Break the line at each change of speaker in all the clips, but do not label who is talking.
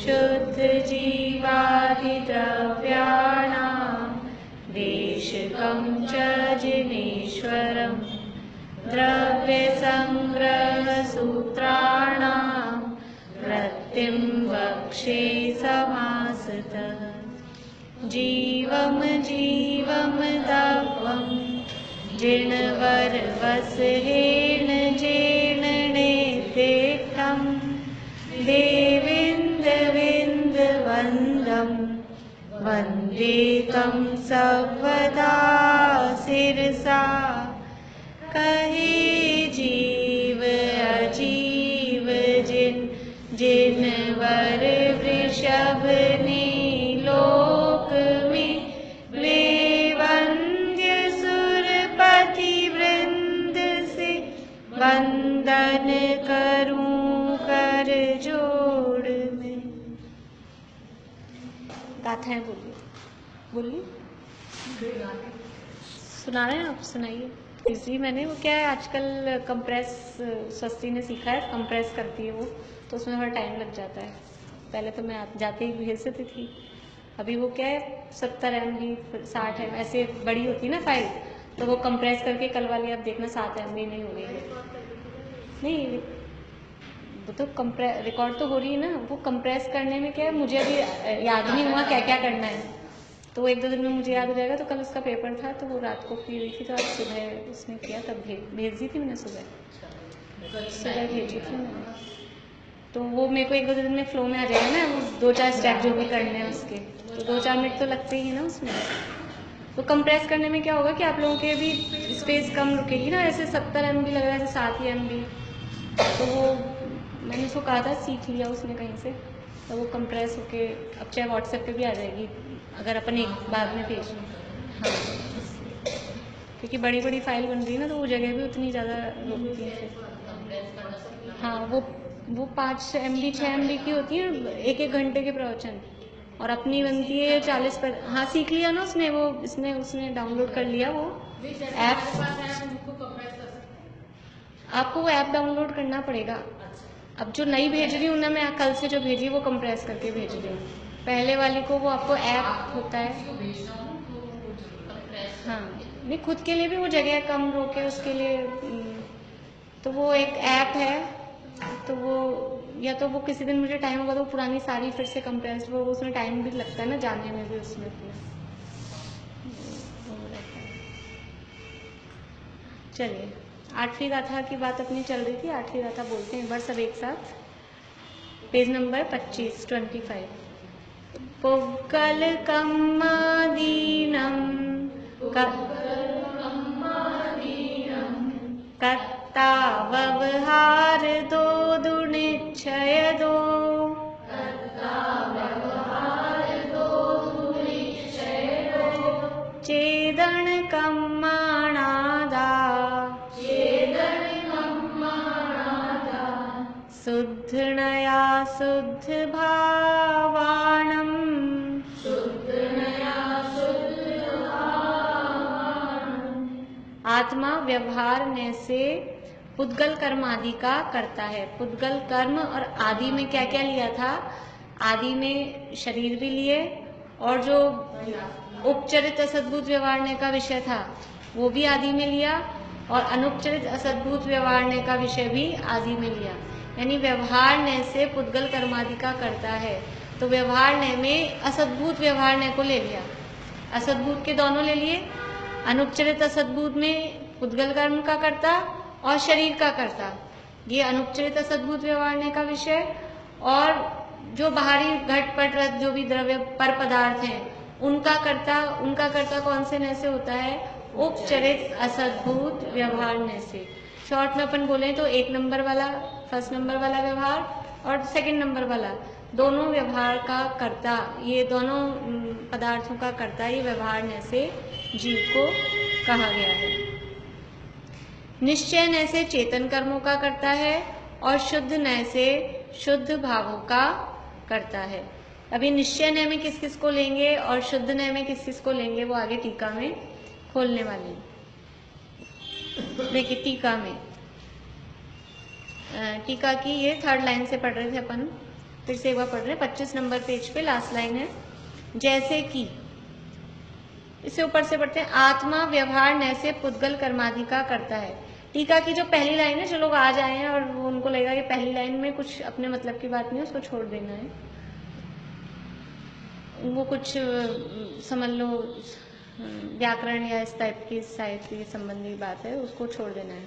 शुद्ध जीवादिद्रव्याणां देशकं च जिनेश्वरं द्रव्यसंग्रहसूत्राणां वृत्तिं वक्षे समासतः। जीवं जीवं दवं जिणवरवसहेण जेन नेतेक्तं देवेन्द्रविन्दवन्दं वन्देकं सर्वदा शिरसा। कहे जीव अजीव जिनवर वृषभ ने लोक में वे वंद्य सुरपति वृंद से वंदन करूं कर जोड़ में। गाथाएं बोलिए बोलिए, सुना रहे हैं आप? सुनाइए। इसी मैंने वो क्या है आजकल कंप्रेस स्वस्ति ने सीखा है, कंप्रेस करती है वो, तो उसमें थोड़ा टाइम लग जाता है। पहले तो मैं जाते ही भेज देती थी, अभी वो क्या है 70 MB 60 MB ऐसे बड़ी होती है ना फाइल, तो वो कंप्रेस करके कल वाली आप देखना 7 MB नहीं हो रही है। नहीं वो तो रिकॉर्ड तो हो रही है ना, वो कंप्रेस करने में क्या है मुझे अभी याद नहीं हुआ क्या क्या करना है, तो 1-2 दिन में मुझे याद हो जाएगा। तो कल उसका पेपर था तो वो रात को फ्री हुई थी, तो आज सुबह उसने किया, तब भेज दी थी मैंने, सुबह भेजी थी मैंने। तो वो मेरे को 1-2 दिन में फ्लो में आ जाएगा ना, वो 2-4 स्टेप जो भी करने हैं उसके, तो 2-4 मिनट तो लगते ही ना उसमें। तो कंप्रेस करने में क्या होगा कि आप लोगों के भी स्पेस कम रुकेगी ना, ऐसे 70 MB लग रहा है, ऐसे 7 ही MB। तो वो मैंने उसको कहा था, सीख लिया उसने कहीं से, तो वो कंप्रेस होके अब चाहे व्हाट्सएप पे भी आ जाएगी अगर अपन एक बार में भेज। हाँ, क्योंकि बड़ी बड़ी फाइल बन रही है ना, तो वो जगह भी उतनी ज़्यादा रोकती है। हाँ, वो 5 MB 6 MB की होती है, 1-1 घंटे के प्रवचन, और अपनी बनती है 40 पर। हाँ, सीख लिया ना उसने, वो उसने डाउनलोड कर लिया वो ऐप। आपको वो ऐप डाउनलोड करना पड़ेगा। अब जो नई भेज रही हूँ ना मैं, कल से जो भेजी वो कंप्रेस करके भेज रही हूँ। पहले वाली को वो आपको ऐप होता है। हाँ, नहीं खुद के लिए भी वो जगह कम रोके उसके लिए, तो वो एक ऐप है, तो वो या तो वो किसी दिन मुझे टाइम होगा तो पुरानी सारी फिर से कंप्रेस, वो उसमें टाइम भी लगता है ना जानने में भी उसमें। चलिए, 8वीं गाथा की बात अपनी चल रही थी, 8वीं गाथा बोलते हैं एक बार सब एक साथ। पेज नंबर 25 पुक्कल कम्मादीनं कर्ता व्यवहार दो दुनिच्छय दो। चेदन कम्माणादा शुद्धनया शुद्ध भावाणं आत्मा व्यवहार ने से पुद्गल कर्म आदि का करता है। पुद्गल कर्म और आदि में क्या क्या लिया था? आदि में शरीर भी लिए, और जो उपचरित असद्भुत व्यवहारने का विषय था वो भी आदि में लिया, और अनुपचरित असद्भुत व्यवहारने का विषय भी आदि में लिया। यानी व्यवहारने से पुद्गल कर्मादि का करता है, तो व्यवहारने में असद्भुत व्यवहारने को ले लिया, असद्भुत के दोनों ले लिए। अनुपचरित असद्भुत में पुद्गल कर्म का कर्ता और शरीर का कर्ता, ये अनुपचरित असद्भुत व्यवहारने का विषय। और जो बाहरी घटपट रथ जो भी द्रव्य पर पदार्थ हैं उनका कर्ता कौन से नय से होता है? उपचरित असद्भुत व्यवहारने से। शॉर्ट में अपन बोले तो 1 नंबर वाला, फर्स्ट नंबर वाला व्यवहार और 2nd नंबर वाला, दोनों व्यवहार का कर्ता, ये दोनों पदार्थों का कर्ता ये व्यवहारने से जीव को कहा गया है। निश्चय नय से चेतन कर्मों का करता है, और शुद्ध नय से शुद्ध भावों का करता है। अभी निश्चय नय में किस किस को लेंगे और शुद्ध नय में किस किस को लेंगे वो आगे टीका में खोलने वाली। देखिए टीका में, टीका की ये 3rd लाइन से पढ़ रहे थे अपन। फिर से एक बार पढ़ रहे हैं, 25 नंबर पेज पे लास्ट लाइन है। जैसे कि, इससे ऊपर से पढ़ते हैं, आत्मा व्यवहार नैसे पुद्गल कर्मादि का करता है। टीका की जो पहली लाइन है, जो लोग आ जाए हैं और उनको लगेगा कि पहली लाइन में कुछ अपने मतलब की बात नहीं है, उसको छोड़ देना है। वो कुछ समझ लो व्याकरण या इस टाइप की साहित्य संबंधी बात है, उसको छोड़ देना है।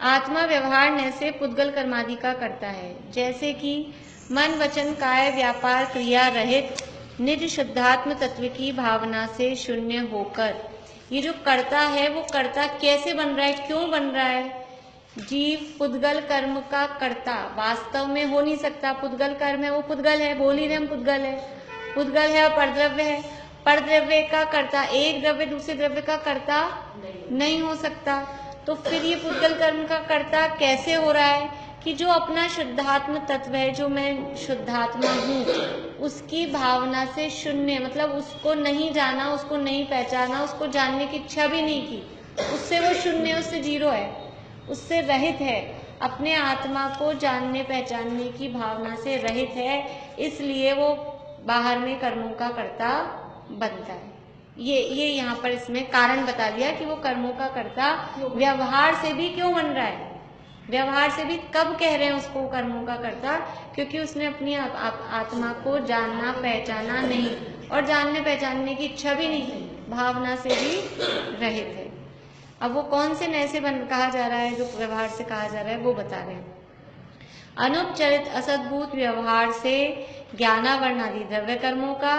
आत्मा व्यवहार नैसे पुद्गल कर्मादि का करता है, जैसे कि मन वचन काय व्यापार क्रिया रहित निज शुद्धात्म तत्व की भावना से शून्य होकर। ये जो करता है वो करता कैसे बन रहा है, क्यों बन रहा है? जीव पुद्गल कर्म का कर्ता वास्तव में हो नहीं सकता। पुद्गल कर्म है, वो पुद्गल है, बोल ही रहे हम पुद्गल है, पुद्गल है और परद्रव्य है। परद्रव्य का कर्ता, एक द्रव्य दूसरे द्रव्य का कर्ता नहीं हो सकता। तो फिर ये पुद्गल कर्म का कर्ता कैसे हो रहा है कि जो अपना शुद्धात्म तत्व है, जो मैं शुद्धात्मा हूँ, उसकी भावना से शून्य, मतलब उसको नहीं जाना, उसको नहीं पहचाना, उसको जानने की इच्छा भी नहीं की, उससे वो शून्य, उससे जीरो है, उससे रहित है, अपने आत्मा को जानने पहचानने की भावना से रहित है, इसलिए वो बाहर में कर्मों का कर्ता बनता है। ये यहाँ पर इसमें कारण बता दिया कि वो कर्मों का कर्ता व्यवहार से भी क्यों बन रहा है। व्यवहार से भी कब कह रहे हैं उसको कर्मों का कर्ता? क्योंकि उसने अपनी आत्मा को जानना पहचाना नहीं, और जानने पहचानने की इच्छा भी नहीं, भावना से भी रहित है। अब वो कौन से नए से कहा जा रहा है, जो व्यवहार से कहा जा रहा है, वो बता रहे हैं। अनुपचरित असद्भूत व्यवहार से ज्ञानावरण आदि द्रव्य कर्मों का,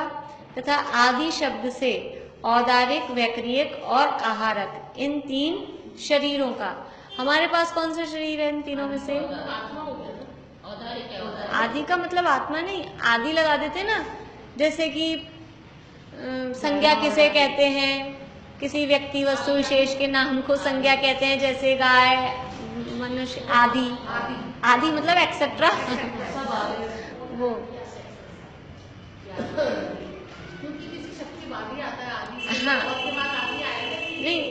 तथा आदि शब्द से औदारिक, वैक्रियक और आहारक, इन तीन शरीरों का। हमारे पास कौन सा शरीर है इन तीनों में से? आदि का मतलब आत्मा नहीं, आदि लगा देते ना, जैसे कि संज्ञा किसे कहते हैं, किसी व्यक्ति वस्तु विशेष के नाम को संज्ञा कहते हैं, जैसे गाय, मनुष्य, आदि। आदि मतलब एक्सेट्रा वो, क्योंकि किसी शब्द के बाद ही आता है आदि। हाँ, उसके बाद आदि आएगा नहीं,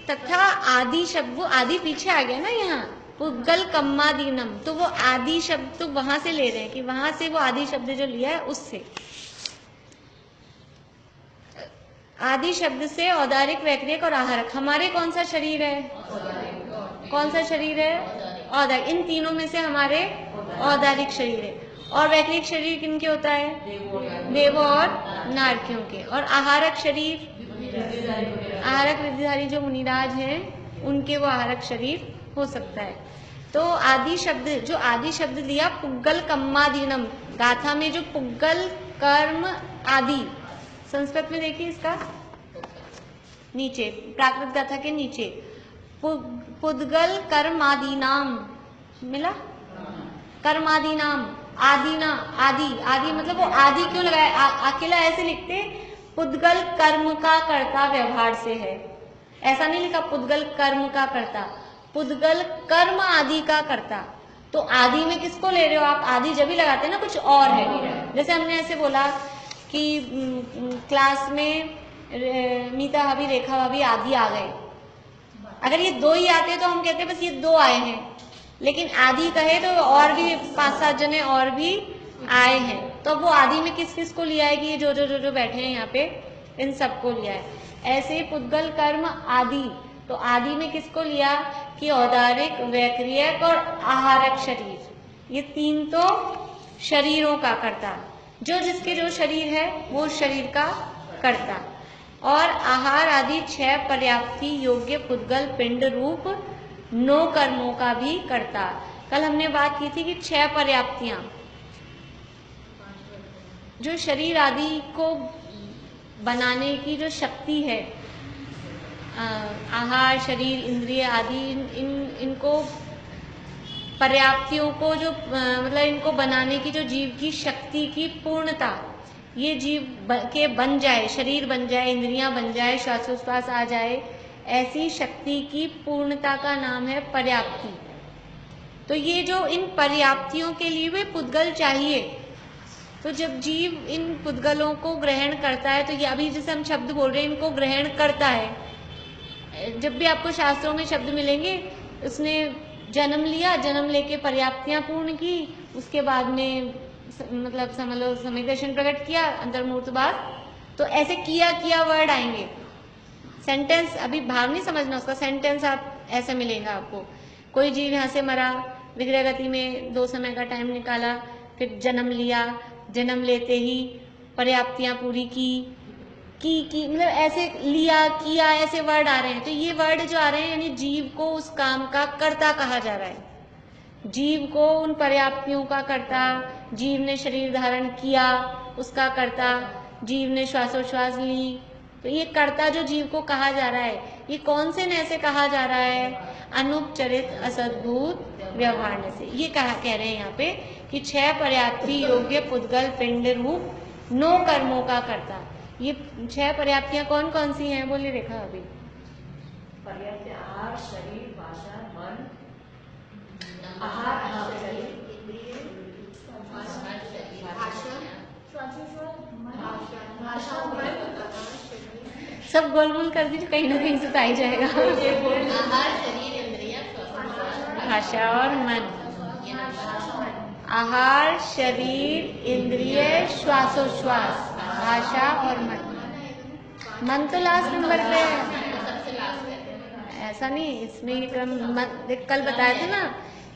तथा आदि शब्द, वो आदि पीछे आ गया ना यहाँ, पुद्गल कम्मादीनम, तो वो आदि शब्द तो वहां से ले रहे हैं कि वहां से वो आदि शब्द जो लिया है उससे। आदि शब्द से औदारिक, वैक्रियक और आहारक। हमारे कौन सा शरीर है? कौन सा शरीर है? औदारिक। इन तीनों में से हमारे औदारिक शरीर है। और वैक्रियक शरीर किनके होता है? देवों और नारकियों के। और आहारक शरीर, आहारक विधिधारी जो मुनिराज हैं, उनके वो आहारक शरीर हो सकता है। तो आदि शब्द, जो आदि शब्द लिया पुग्गल कम्मादीनम, गाथा में जो पुग्गल कर्म आदि, संस्कृत में देखिए इसका नीचे, प्राकृत गाथा के नीचे पुद्गल कर्मादीनाम मिला, कर्मादीनाम, आदिना, आदि, आदि मतलब वो आदि क्यों लगाया? अकेला ऐसे लिखते पुद्गल कर्म का कर्ता व्यवहार से है, ऐसा नहीं लिखा पुद्गल कर्म का कर्ता, पुद्गल कर्म आदि का कर्ता। तो आदि में किसको ले रहे हो आप? आदि जब भी लगाते हैं ना कुछ और है। जैसे हमने ऐसे बोला कि क्लास में मीता भाभी, रेखा भाभी आदि आ गए, अगर ये दो ही आते तो हम कहते बस ये दो आए हैं, लेकिन आदि कहे तो और भी 5-7 जने और भी आए हैं, तो वो आदि में किस किस को लिया है कि ये जो बैठे हैं यहाँ पे, इन सबको लिया है। ऐसे ही पुद्गल कर्म आदि, तो आदि में किसको लिया कि औदारिक, वैक्रियक और आहारक शरीर, ये तीन तो शरीरों का कर्ता, जो जिसके जो शरीर है वो शरीर का कर्ता। और आहार आदि 6 पर्याप्ति योग्य पुद्गल पिंड रूप 9 कर्मों का भी कर्ता। कल हमने बात की थी कि 6 पर्याप्तियां, जो शरीर आदि को बनाने की जो शक्ति है, आहार, शरीर, इंद्रिय आदि, इनको पर्याप्तियों को जो मतलब इनको बनाने की जो जीव की शक्ति की पूर्णता, ये जीव के बन जाए, शरीर बन जाए, इंद्रियां बन जाए, श्वासोच्छ्वास आ जाए, ऐसी शक्ति की पूर्णता का नाम है पर्याप्ति। तो ये जो इन पर्याप्तियों के लिए वे पुद्गल चाहिए, तो जब जीव इन पुद्गलों को ग्रहण करता है, तो ये अभी जैसे हम शब्द बोल रहे हैं, इनको ग्रहण करता है। जब भी आपको शास्त्रों में शब्द मिलेंगे, उसने जन्म लिया, जन्म लेके पर्याप्तियां पूर्ण की, उसके बाद में मतलब समझ लो सम्यक दर्शन प्रकट किया, अंतर्मूर्त बात, तो ऐसे किया किया वर्ड आएंगे। सेंटेंस अभी भाव नहीं समझना उसका, सेंटेंस आप ऐसा मिलेगा आपको। कोई जीव यहाँ से मरा, विग्रह गति में 2 समय का टाइम निकाला, फिर जन्म लिया, जन्म लेते ही पर्याप्तियां पूरी की मतलब ऐसे लिया किया ऐसे वर्ड आ रहे हैं। तो ये वर्ड जो आ रहे हैं यानी जीव को उस काम का कर्ता कहा जा रहा है, जीव को उन पर्याप्तियों का कर्ता, जीव ने शरीर धारण किया उसका कर्ता, जीव ने श्वासोच्छ्वास ली, तो ये कर्ता जो जीव को कहा जा रहा है, ये कौन से नय से कहा जा रहा है? अनुपचरित असद्भुत व्यवहार नय से। ये कह रहे हैं यहाँ पे कि 6 पर्याप्ति योग्य पुद्गल पिंड रूप नो कर्मों का कर्ता। ये 6 पर्याप्तियां कौन कौन सी हैं? बोलिए रेखा। अभी
पर्याप्ति आहार, शरीर, भाषा, मन, आहार, शरीर,
सब गोल गोल कर दीजिए, कहीं ना कहीं से तो आ ही जाएगा।
आहार, शरीर, इंद्रिय,
भाषा और मन। आहार, शरीर, इंद्रिय, श्वासोच्छ्वास, भाषा और मन। मन तो लास्ट नंबर पे है, ऐसा नहीं, इसमें ये क्रम कल बताया था ना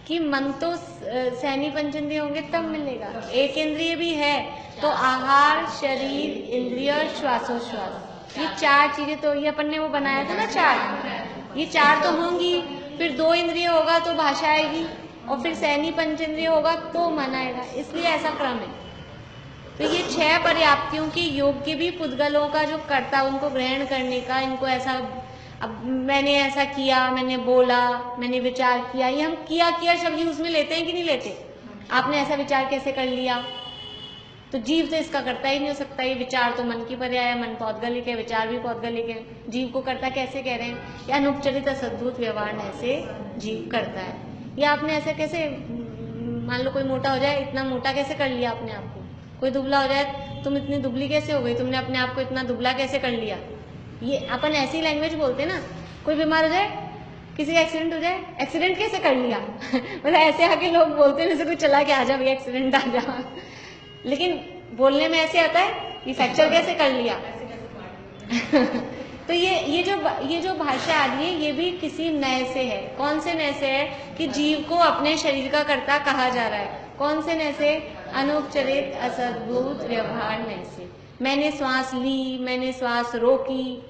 कि मन तो सैनी पंचेंद्रिय होंगे तब मिलेगा, एक इंद्रिय भी है तो आहार, शरीर, इंद्रिय और श्वासोच्छ्वास, ये 4 चीजें तो ये अपन ने वो बनाया था ना 4, ये 4 तो होंगी, फिर 2 इंद्रिय होगा तो भाषा आएगी और फिर सैनी पंचेंद्रिय होगा तो मन आएगा, इसलिए ऐसा क्रम है। तो ये 6 पर्याप्तियों के योग्य भी पुद्गलों का जो कर्ता, उनको ग्रहण करने का, इनको ऐसा, अब मैंने ऐसा किया, मैंने बोला, मैंने विचार किया, ये हम किया शब्द यूज में लेते हैं कि नहीं लेते? आपने ऐसा विचार कैसे कर लिया? तो जीव तो इसका करता ही नहीं हो सकता, ये विचार तो मन की पर्याय है, मन पौद्गलिक है, विचार भी पौद्गलिक है, जीव को करता कैसे कह रहे हैं? या अनुपचरित असद्भुत व्यवहार ऐसे जीव करता है। या आपने ऐसे कैसे, मान लो कोई मोटा हो जाए, इतना मोटा कैसे कर लिया अपने आप को? कोई दुबला हो जाए, तुम इतनी दुबली कैसे हो गई, तुमने अपने आप को इतना दुबला कैसे कर लिया? ये अपन ऐसी लैंग्वेज बोलते हैं ना। कोई बीमार हो जाए, किसी का एक्सीडेंट हो जाए, एक्सीडेंट कैसे कर लिया? मतलब ऐसे आके लोग बोलते हैं जैसे कोई चला के आ जा भैया, एक्सीडेंट आ जा, लेकिन बोलने में ऐसे आता है कि फ्रैक्चर कैसे कर लिया। तो ये जो भाषा आ रही है, ये भी किसी नय से है। कौन से नय से है? कि जीव को अपने शरीर का कर्ता कहा जा रहा है। कौन से नय से? अनुपचरित असद्भुत व्यवहार नय से। मैंने श्वास ली, मैंने श्वास रोकी,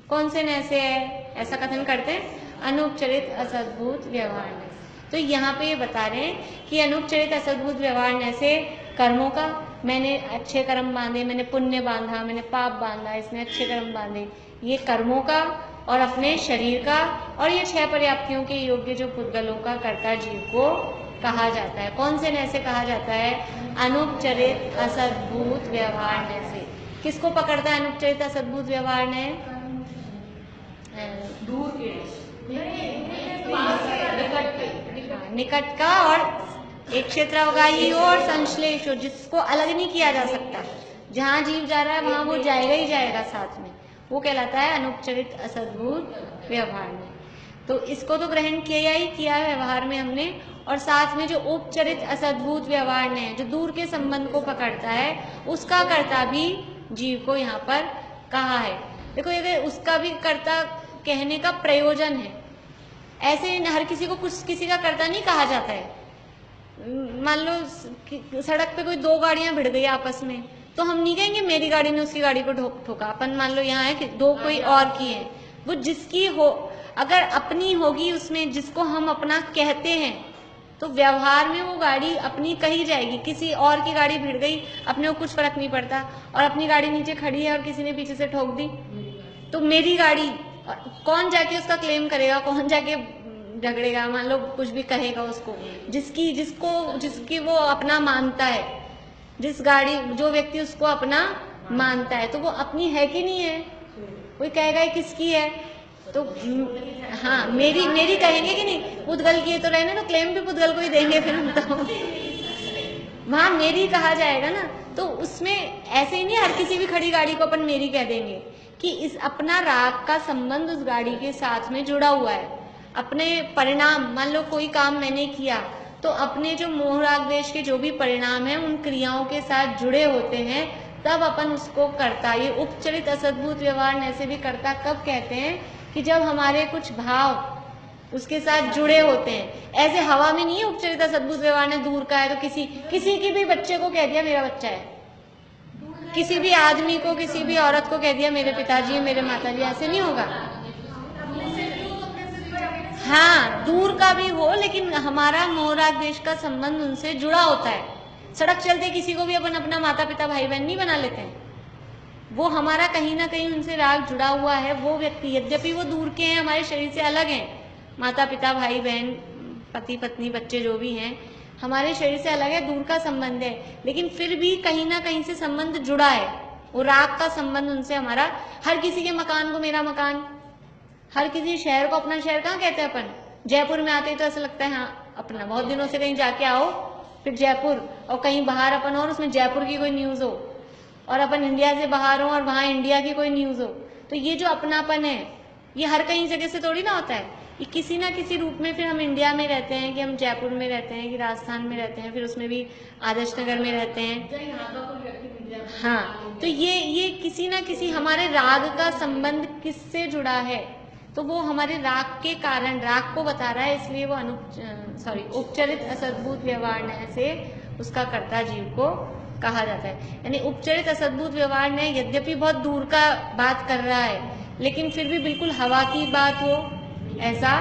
कौन से नय से है? ऐसा कथन करते हैं, अनुपचरित असद्भुत व्यवहार नय से। तो यहाँ पे ये बता रहे हैं कि अनुपचरित असद्भुत व्यवहार नय से कर्मों का, मैंने अच्छे कर्म बांधे, मैंने पुण्य बांधा, मैंने पाप बांधा, इसने अच्छे कर्म बांधे, ये कर्मों का और अपने शरीर का, और ये 6 पर्याप्तियों के योग्य जो पुद्गलों का कर्ता जीव को कहा जाता है। कौन से नय से कहा जाता है? अनुपचरित असद्भुत व्यवहार नय से। किसको पकड़ता है अनुपचरित असद्भुत व्यवहार नय?
दूर के,
निकट का, और एक क्षेत्रावगाही हो और संश्लेष हो, जिसको अलग नहीं किया जा सकता। जहाँ जीव जा रहा है वहां वो जाएगा ही जाएगा साथ में, वो कहलाता है अनुपचरित असद्भुत व्यवहार में। तो इसको तो ग्रहण किया ही किया व्यवहार में हमने, और साथ में जो उपचरित असद्भुत व्यवहार ने, जो दूर के संबंध को पकड़ता है, उसका कर्ता भी जीव को यहाँ पर कहा है। देखो, अगर उसका भी कर्ता कहने का प्रयोजन है, ऐसे हर किसी को कुछ किसी का कर्ता नहीं कहा जाता है। मान लो सड़क पे कोई 2 गाड़ियां भिड़ गई आपस में, तो हम नहीं कहेंगे मेरी गाड़ी ने उसकी गाड़ी को ठोका। अपन मान लो यहाँ है कि 2 कोई और की है, वो जिसकी हो, अगर अपनी होगी उसमें जिसको हम अपना कहते हैं, तो व्यवहार में वो गाड़ी अपनी कही जाएगी। किसी और की गाड़ी भिड़ गई, अपने को कुछ फर्क नहीं पड़ता, और अपनी गाड़ी नीचे खड़ी है और किसी ने पीछे से ठोक दी, तो मेरी गाड़ी, कौन जाके उसका क्लेम करेगा, कौन जाके झगड़ेगा, मान लो कुछ भी कहेगा उसको, जिसकी वो अपना मानता है, जिस गाड़ी जो व्यक्ति उसको अपना मानता है, तो वो अपनी है कि नहीं है? कोई कहेगा ये किसकी है, तो हाँ मेरी कहेंगे कि नहीं, पुद्गल की तो रहने, तो क्लेम भी पुद्गल को ही देंगे फिर हम, तो वहां मेरी कहा जाएगा ना। तो उसमें ऐसे ही नहीं हर किसी भी खड़ी गाड़ी को अपन मेरी कह देंगे, कि इस अपना राग का संबंध उस गाड़ी के साथ में जुड़ा हुआ है। अपने परिणाम, मान लो कोई काम मैंने किया, तो अपने जो मोह राग द्वेष के जो भी परिणाम हैं उन क्रियाओं के साथ जुड़े होते हैं, तब अपन उसको कर्ता, ये उपचरित असद्भुत व्यवहार ऐसे भी कर्ता कब कहते हैं कि जब हमारे कुछ भाव उसके साथ जुड़े होते हैं। ऐसे हवा में नहीं है उपचरित असद्भुत व्यवहार ने दूर का है तो किसी की भी बच्चे को कह दिया मेरा बच्चा है, किसी भी आदमी को, किसी भी औरत को कह दिया मेरे पिताजी मेरे माताजी, ऐसे नहीं होगा। हाँ, दूर का भी हो, लेकिन हमारा मोह राग द्वेष का संबंध उनसे जुड़ा होता है। सड़क चलते किसी को भी अपन अपना माता पिता भाई बहन नहीं बना लेते हैं, वो हमारा कहीं ना कहीं उनसे राग जुड़ा हुआ है। वो व्यक्ति यद्यपि वो दूर के हैं, हमारे शरीर से अलग हैं, माता पिता भाई बहन पति पत्नी बच्चे जो भी हैं हमारे शरीर से अलग है, दूर का संबंध है, लेकिन फिर भी कहीं ना कहीं से संबंध जुड़ा है। वो राग का संबंध उनसे हमारा, हर किसी के मकान को मेरा मकान, हर किसी शहर को अपना शहर कहाँ कहते हैं अपन। जयपुर में आते ही तो ऐसा लगता है हाँ अपना, बहुत दिनों से कहीं जाके आओ फिर जयपुर, और कहीं बाहर अपन और उसमें जयपुर की कोई न्यूज हो, और अपन इंडिया से बाहर हो और वहां इंडिया की कोई न्यूज हो, तो ये जो अपनापन है ये हर कहीं जगह से थोड़ी ना होता है, ये किसी ना किसी रूप में। फिर हम इंडिया में रहते हैं कि हम जयपुर में रहते हैं कि राजस्थान में रहते हैं, फिर उसमें भी आदर्श नगर में रहते हैं। हाँ, तो ये किसी ना किसी हमारे राग का संबंध किससे जुड़ा है, तो वो हमारे राग के कारण राग को बता रहा है, इसलिए वो उपचरित असद्भुत व्यवहार से उसका कर्ता जीव को कहा जाता है। यानी उपचरित असद्भुत व्यवहार ने यद्यपि बहुत दूर का बात कर रहा है, लेकिन फिर भी बिल्कुल हवा की बात हो ऐसा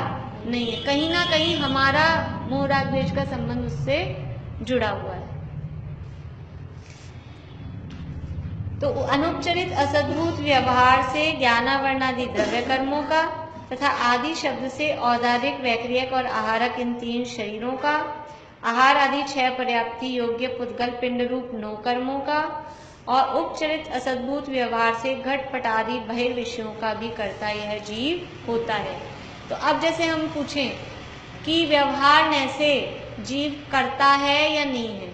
नहीं है, कहीं ना कहीं हमारा मोह राग द्वेष का संबंध उससे जुड़ा हुआ है। तो अनुपचरित असद्भुत व्यवहार से ज्ञानावरणादि द्रव्य कर्मों का तथा आदि शब्द से औदारिक वैक्रियक और आहारक इन 3 शरीरों का, आहार आदि 6 पर्याप्ति योग्य पुद्गल पिंड रूप 9 कर्मों का, और उपचरित असद्भुत व्यवहार से घटपट आदि बहिर्विषयों का भी कर्ता यह जीव होता है। तो अब जैसे हम पूछें कि व्यवहार से जीव करता है या नहीं है,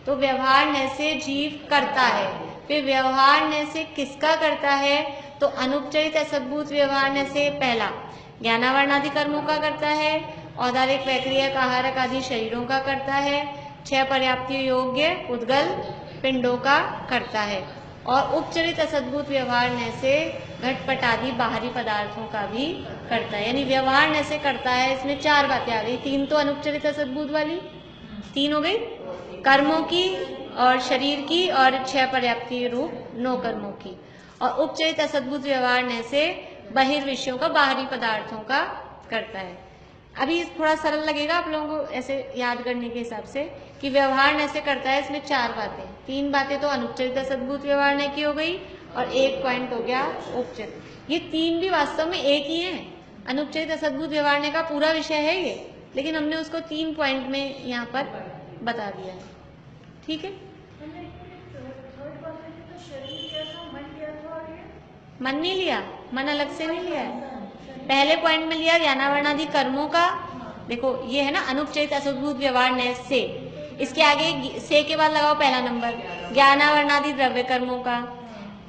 तो व्यवहार से जीव करता है। फिर व्यवहार से किसका करता है, तो अनुपचरित असद्भुत व्यवहार से पहला ज्ञानावरणादि कर्मों का करता है, औदारिक वैक्रियक आहारक आदि शरीरों का करता है, 6 पर्याप्ति योग्य उद्गल पिंडों का करता है, और उपचरित असद्भुत व्यवहार से घटपट आदि बाहरी पदार्थों का भी करता है। यानी व्यवहार से करता है, इसमें 4 बातें आ गई। 3 तो अनुपचरित असद्भुत वाली 3 हो गई, कर्मों की और शरीर की, और 6 पर्याप्ति रूप 9 कर्मों की, और उपचरित असद्भुत व्यवहार से बहिर्विषयों का बाहरी पदार्थों का करता है। अभी थोड़ा सरल लगेगा आप लोगों को ऐसे याद करने के हिसाब से कि व्यवहार ऐसे करता है, इसमें 4 बातें, 3 बातें तो अनुपचरित असद्भुत व्यवहार की हो गई और 1 पॉइंट हो गया उपचरित। ये 3 भी वास्तव में एक ही है, अनुपचरित असद्भुत व्यवहार का पूरा विषय है ये, लेकिन हमने उसको 3 पॉइंट में यहाँ पर बता दिया है। ठीक है, मन नहीं लिया, मन अलग से नहीं लिया है। पहले पॉइंट में लिया ज्ञानावरणादि कर्मों का, देखो ये है ना अनुपचरित असद्भुत व्यवहार से, इसके आगे से के बाद लगाओ पहला नंबर ज्ञानावरणादि द्रव्य कर्मों का,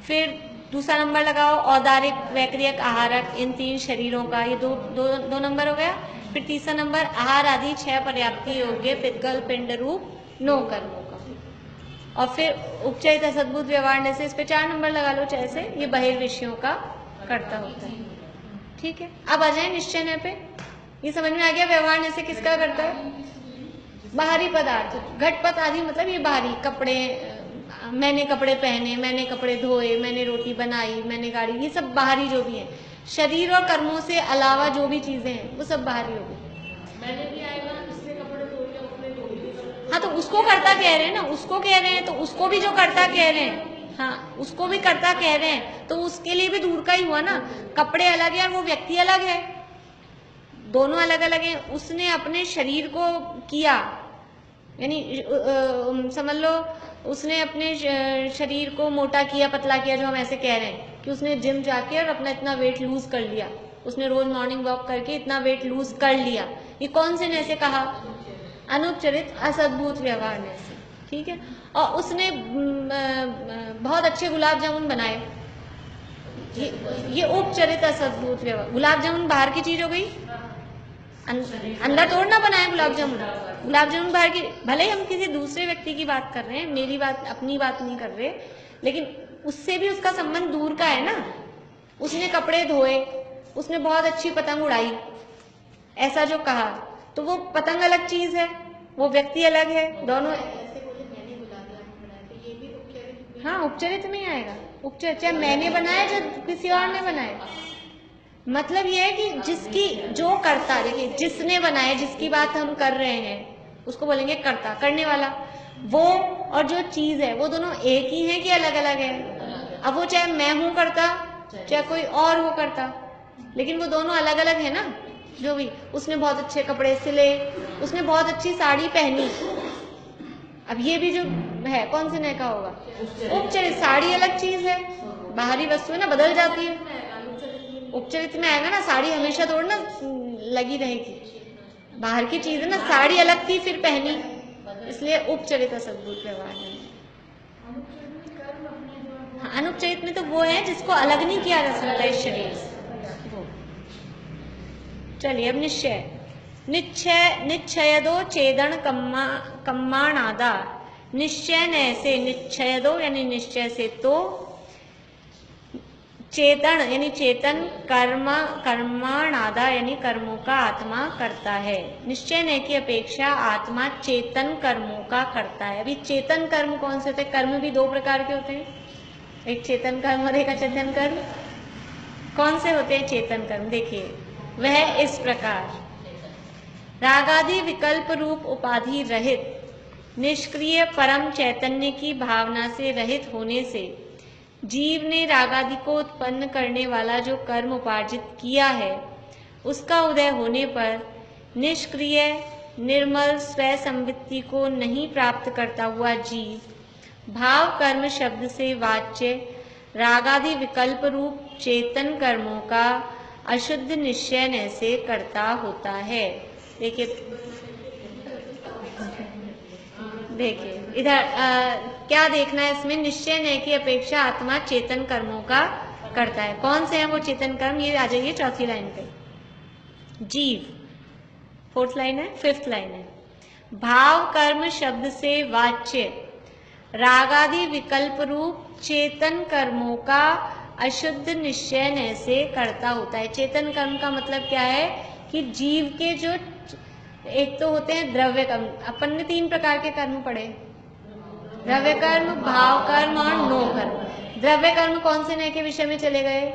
फिर दूसरा नंबर लगाओ औदारिक वैक्रियक आहारक इन 3 शरीरों का, ये दो नंबर हो गया। फिर तीसरा नंबर आहार आदि 6 पर्याप्ति योग्य पिद्गल पिंड रूप 9 कर्मों का, और फिर उपचरित असद्भुत व्यवहार से इस पे 4 नंबर लगा लो, चाहे से ये बहिर्विषयों का कर्ता होता है। ठीक है, अब आ जाए निश्चय पे। ये समझ में आ गया व्यवहार से किसका करता है, बाहरी पदार्थ, घटपट आदि मतलब ये बाहरी कपड़े, मैंने कपड़े पहने, मैंने कपड़े धोए, मैंने रोटी बनाई, मैंने गाड़ी, ये सब बाहरी जो भी है। शरीर और कर्मों से अलावा जो भी चीजें हैं वो सब बाहरी हो गई।
मैंने भी आएगा इसने कपड़े धो लिया, उसने धो लिया।
हाँ, तो उसको कर्ता कह रहे हैं ना, उसको कह रहे हैं, तो उसको भी जो कर्ता कह रहे हैं, हाँ उसको भी कर्ता कह रहे हैं, तो उसके लिए भी दूर का ही हुआ ना। कपड़े अलग है और वो व्यक्ति अलग है, दोनों अलग अलग हैं। उसने अपने शरीर को किया, यानी समझ लो उसने अपने शरीर को मोटा किया, पतला किया, जो हम ऐसे कह रहे हैं कि उसने जिम जाके और अपना इतना वेट लूज कर लिया, उसने रोज मॉर्निंग वॉक करके इतना वेट लूज कर लिया। ये कौन से ने से कहा, अनुपचरित असद्भुत व्यवहार ने से। ठीक है, और उसने बहुत अच्छे गुलाब जामुन बनाए, ये उपचरित असद्भुत व्यवहार। गुलाब जामुन बाहर की चीज हो गई, अंदर थोड़ा ना बनाए गुलाब जामुन। गुलाब जामुन बाहर की, भले ही हम किसी दूसरे व्यक्ति की बात कर रहे हैं, मेरी बात अपनी बात नहीं कर रहे, लेकिन उससे भी उसका संबंध दूर का है ना। उसने कपड़े धोए, उसने बहुत अच्छी पतंग उड़ाई, ऐसा जो कहा, तो वो पतंग अलग चीज है, वो व्यक्ति अलग है, दोनों।
ऐसे बोले मैंने गुलाब जामुन बनाया, तो ये भी उपचरित में।
हाँ, उपचरित में ही आएगा। उपचरित चाहे मैंने बनाया चाहे किसी और ने बनाया, मतलब ये है कि जिसकी जो करता, देखिए जिसने बनाया, जिसकी बात हम कर रहे हैं उसको बोलेंगे कर्ता, करने वाला। वो और जो चीज है वो दोनों एक ही है कि अलग अलग है? अब वो चाहे मैं हूं करता, चाहे कोई और हो करता, लेकिन वो दोनों अलग अलग है ना। जो भी, उसने बहुत अच्छे कपड़े सिले, उसने बहुत अच्छी साड़ी पहनी, अब ये भी जो है कौन से नय का होगा? उपचरित। साड़ी अलग चीज है, बाहरी वस्तु है ना, बदल जाती है। उपचरित में आएगा ना, साड़ी हमेशा थोड़ी ना लगी रहेगी, बाहर की चीज है ना। साड़ी अलग थी फिर पहनी, इसलिए उपचरित सद्भूत व्यवहार है। हाँ, अनुपचरित में तो वो है जिसको अलग नहीं किया जा सकता इस शरीर से। चलिए अब निश्चय। निश्चयदो चेदन कम्माणादा। निश्चय न से, निश्चयदो यानी निश्चय से, तो चेतन यानी चेतन, कर्माणादा यानी कर्मों का आत्मा करता है। निश्चय न की अपेक्षा आत्मा चेतन कर्मों का करता है। अभी चेतन कर्म कौन से होते हैं? कर्म भी दो प्रकार के होते हैं, एक चेतन कर्म और एक अचेतन कर्म। कौन से होते हैं चेतन कर्म? देखिए वह इस प्रकार, रागादि विकल्प रूप उपाधि रहित निष्क्रिय परम चैतन्य की भावना से रहित होने से जीव ने रागादि को उत्पन्न करने वाला जो कर्म उपार्जित किया है, उसका उदय होने पर निष्क्रिय निर्मल स्वय संवित्ति को नहीं प्राप्त करता हुआ जीव भाव कर्म शब्द से वाच्य रागादि विकल्प रूप चेतन कर्मों का अशुद्ध निश्चय न से करता होता है। देखिए इधर क्या देखना है इसमें? निश्चय न की अपेक्षा आत्मा चेतन कर्मों का करता है। कौन से हैं वो चेतन कर्म? ये आ जाइए चौथी लाइन पे। जीव, फोर्थ लाइन है, फिफ्थ लाइन है। भाव कर्म शब्द से वाच्य रागादि विकल्प रूप चेतन कर्मों का अशुद्ध निश्चय न से करता होता है। चेतन कर्म का मतलब क्या है कि जीव के जो, एक तो होते हैं द्रव्य कर्म। अपन ने 3 प्रकार के कर्म पढ़े, द्रव्य कर्म, भाव कर्म और नो कर्म। द्रव्य कर्म कौन से नय के विषय में चले गए?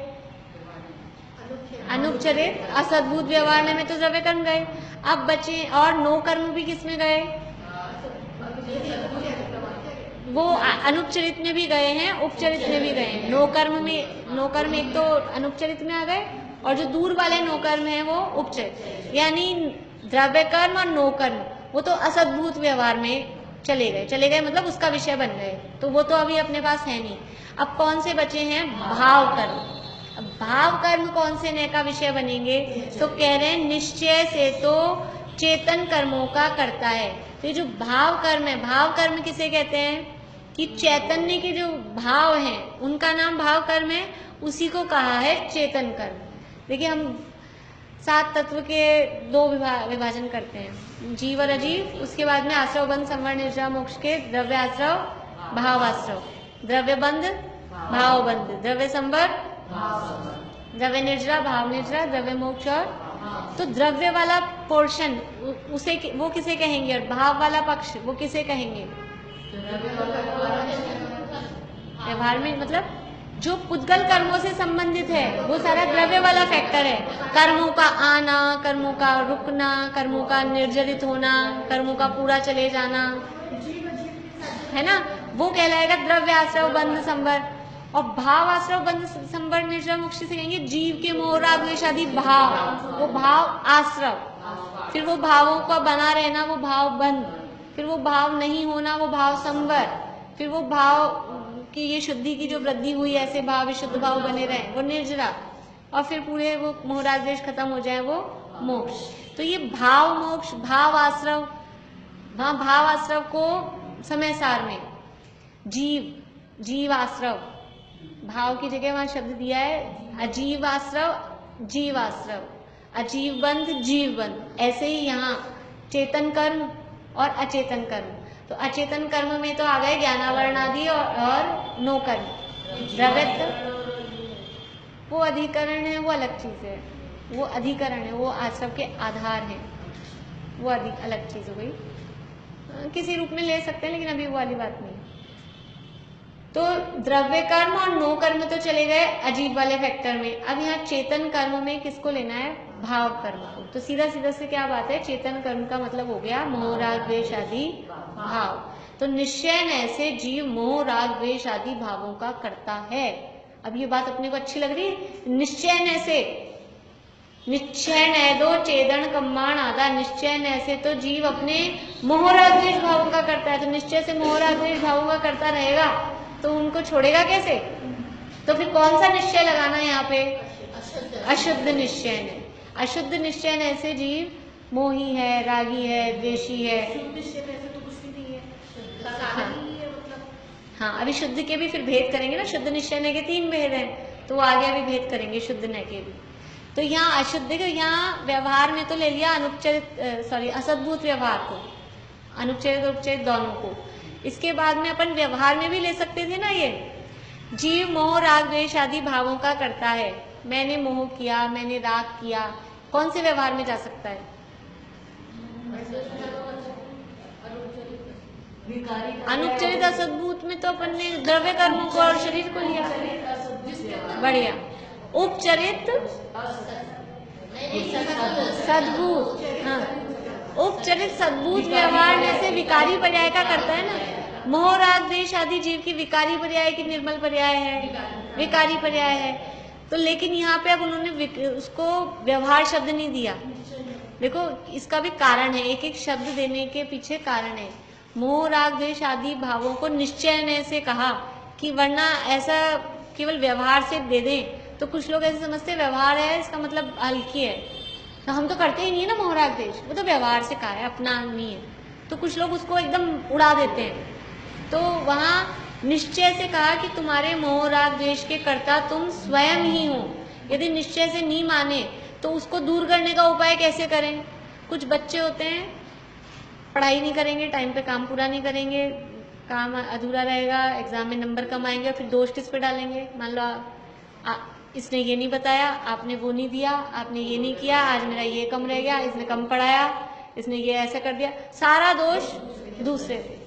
अनुपचरित असद्भूत व्यवहार में तो द्रव्य कर्म गए। अब बचे, और नो कर्म भी किस में गए? वो अनुपचरित में भी गए हैं, उपचरित में भी गए हैं। नो कर्म एक तो अनुपचरित में आ गए, और जो दूर वाले नो कर्म है वो उपचरित। यानी द्रव्य कर्म और नो कर्म वो तो असद्भूत व्यवहार में चले गए, मतलब उसका विषय बन गए, तो वो तो अभी अपने पास है नहीं। अब कौन से बचे हैं? भाव कर्म। अब भाव कर्म कौन से नय का विषय बनेंगे? तो कह रहे हैं निश्चय से तो चेतन कर्मों का करता है। तो ये जो भाव कर्म है, भाव कर्म किसे कहते हैं? कि चैतन्य के जो भाव हैं उनका नाम भाव कर्म है, उसी को कहा है चेतन कर्म। देखिए हम 7 तत्व के 2 विभाजन करते हैं, जीव और अजीव, उसके बाद में आश्रव बंध संवर निर्जरा मोक्ष के द्रव्य आश्रव भाव आश्रव, द्रव्य बंध भाव बंध, द्रव्य संवर द्रव्य निर्जरा भाव निर्जरा, द्रव्य मोक्ष। और तो द्रव्य वाला पोर्शन उसे वो किसे कहेंगे, और भाव वाला पक्ष वो किसे कहेंगे? व्यवहार में मतलब जो पुद्गल कर्मों से संबंधित है वो सारा द्रव्य वाला फैक्टर है। कर्मों का आना, कर्मों का रुकना, कर्मों का निर्जरित होना, कर्मों का पूरा चले जाना, है ना, वो कहलाएगा द्रव्य आश्रव बंध संवर। और भाव आश्रव बंध संवर निर्जरा मोक्ष से कहेंगे जीव के मोह राग द्वेष आदि भाव, वो भाव आश्रव। फिर वो भावों का बना रहना वो भाव बंध, फिर वो भाव नहीं होना वो भाव संवर, फिर वो भाव कि ये शुद्धि की जो वृद्धि हुई ऐसे भाव विशुद्ध भाव बने रहे वो निर्जरा, और फिर पूरे वो मोह राग द्वेष खत्म हो जाए वो मोक्ष। तो ये भाव मोक्ष, भाव आश्रव, वहां भाव आश्रव को समय सार में जीव आश्रव, भाव की जगह वहां शब्द दिया है अजीव आश्रव, जीव आश्रव। अजीव बंध जीव बंध। ऐसे ही यहाँ चेतन कर्म और अचेतन कर्म। तो अचेतन कर्म में तो आ गए ज्ञानावरण आदि और नो कर्म। द्रव्यत्व वो अधिकरण है, वो अलग चीज है, वो अधिकरण है, वो आश्रम के आधार है, वो अधिक अलग चीज हो गई। किसी रूप में ले सकते हैं लेकिन अभी वो वाली बात नहीं। तो द्रव्य कर्म और नो कर्म तो चले गए अजीब वाले फैक्टर में। अब यहाँ चेतन कर्म में किसको लेना है? भाव कर्म को। तो सीधा सीधा से क्या बात है, चेतन कर्म का मतलब हो गया मोह राग द्वेष आदि भाव। तो निश्चय ऐसे जीव मोह राग द्वेष आदि भावों का करता है। अब ये बात अपने को अच्छी लग रही है। निश्चय ऐसे, निश्चय नैदो चेदन कम्माण आदा, निश्चय ऐसे तो जीव अपने मोह राग द्वेष भावों का करता है। तो निश्चय से मोह राग द्वेष भावों का करता रहेगा तो उनको छोड़ेगा कैसे? तो फिर कौन सा निश्चय लगाना है यहाँ पे? अशुद्ध निश्चय है। अशुद्ध निश्चय ऐसे जीव मोही है, रागी है, द्वेषी है। हाँ, अभी शुद्ध के भी फिर भेद करेंगे ना। शुद्ध निश्चय के 3 भेद हैं, तो वो आगे अभी भेद करेंगे शुद्ध न के भी। तो यहाँ अशुद्ध को यहाँ व्यवहार में तो ले लिया अनुपचरित असद्भूत व्यवहार को, अनुपचरित उपचरित दोनों को। इसके बाद में अपन व्यवहार में भी ले सकते थे ना। ये जीव मोह राग द्वेष आदि भावों का करता है। मैंने मोह किया, मैंने राग किया, कौन से व्यवहार में जा सकता है? अनुपचरित असद्भूत में तो अपन ने द्रव्य कर्मों को और शरीर को लिया। बढ़िया। उपचरित सद्भूत, हाँ, उपचरित सद्भूत व्यवहार में से विकारी पर्याय का करता है ना। मोह राग द्वेष आदि जीव की विकारी पर्याय की निर्मल पर्याय है, विकारी पर्याय है। तो लेकिन यहाँ पे अब उन्होंने उसको व्यवहार शब्द नहीं दिया। देखो इसका भी कारण है, एक एक शब्द देने के पीछे कारण है। मोह राग द्वेष आदि भावों को निश्चय से कहा कि वरना ऐसा केवल व्यवहार से दे दें तो कुछ लोग ऐसे समझते हैं व्यवहार है इसका मतलब हल्की है, तो हम तो करते ही नहीं है ना मोह राग द्वेष, वो तो व्यवहार से कहा है, अपना नहीं है। तो कुछ लोग उसको एकदम उड़ा देते हैं। तो वहाँ निश्चय से कहा कि तुम्हारे मोह राग द्वेष के कर्ता तुम स्वयं ही हो। यदि निश्चय से नहीं माने तो उसको दूर करने का उपाय कैसे करें? कुछ बच्चे होते हैं पढ़ाई नहीं करेंगे, टाइम पे काम पूरा नहीं करेंगे, काम अधूरा रहेगा, एग्जाम में नंबर कम आएंगे और फिर दोष किस पे डालेंगे? मान लो इसने ये नहीं बताया, आपने वो नहीं दिया, आपने ये नहीं किया, आज मेरा ये कम रह गया, इसने कम पढ़ाया, इसने ये ऐसा कर दिया, सारा दोष दूसरे पे।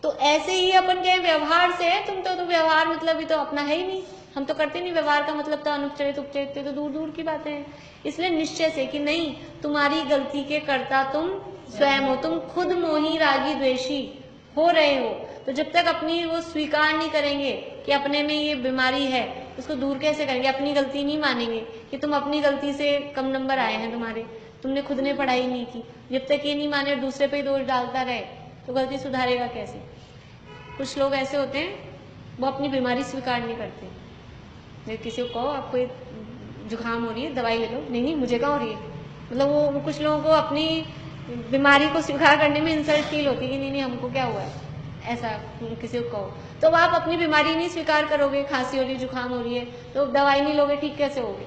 तो ऐसे ही अपन कहें व्यवहार से है, तुम तो व्यवहार मतलब ही तो अपना है ही नहीं, हम तो करते नहीं। व्यवहार का मतलब तो अनुपचरित उपचरित तो दूर दूर की बातें हैं। इसलिए निश्चय से कि नहीं, तुम्हारी गलती के कर्ता तुम स्वयं हो, तुम खुद मोही रागी द्वेषी हो रहे हो। तो जब तक अपनी वो स्वीकार नहीं करेंगे कि अपने में ये बीमारी है, उसको दूर कैसे करेंगे? अपनी गलती नहीं मानेंगे कि तुम अपनी गलती से कम नंबर आए हैं तुम्हारे, तुमने खुद ने पढ़ाई नहीं की। जब तक ये नहीं माने दूसरे पे दोष डालता रहे तो गलती सुधारेगा कैसे? कुछ लोग ऐसे होते हैं वो अपनी बीमारी स्वीकार नहीं करते। किसी को कहो आपको जुकाम हो रही है, दवाई ले लो, नहीं नहीं मुझे कहाँ हो रही है। मतलब वो कुछ लोगों को अपनी बीमारी को स्वीकार करने में इंसल्ट फील होती है कि नहीं नहीं हमको क्या हुआ है, ऐसा किसी को कहो। तो आप अपनी बीमारी नहीं स्वीकार करोगे, खांसी हो रही है, जुकाम हो रही है, तो दवाई नहीं लोगे, ठीक कैसे होगे?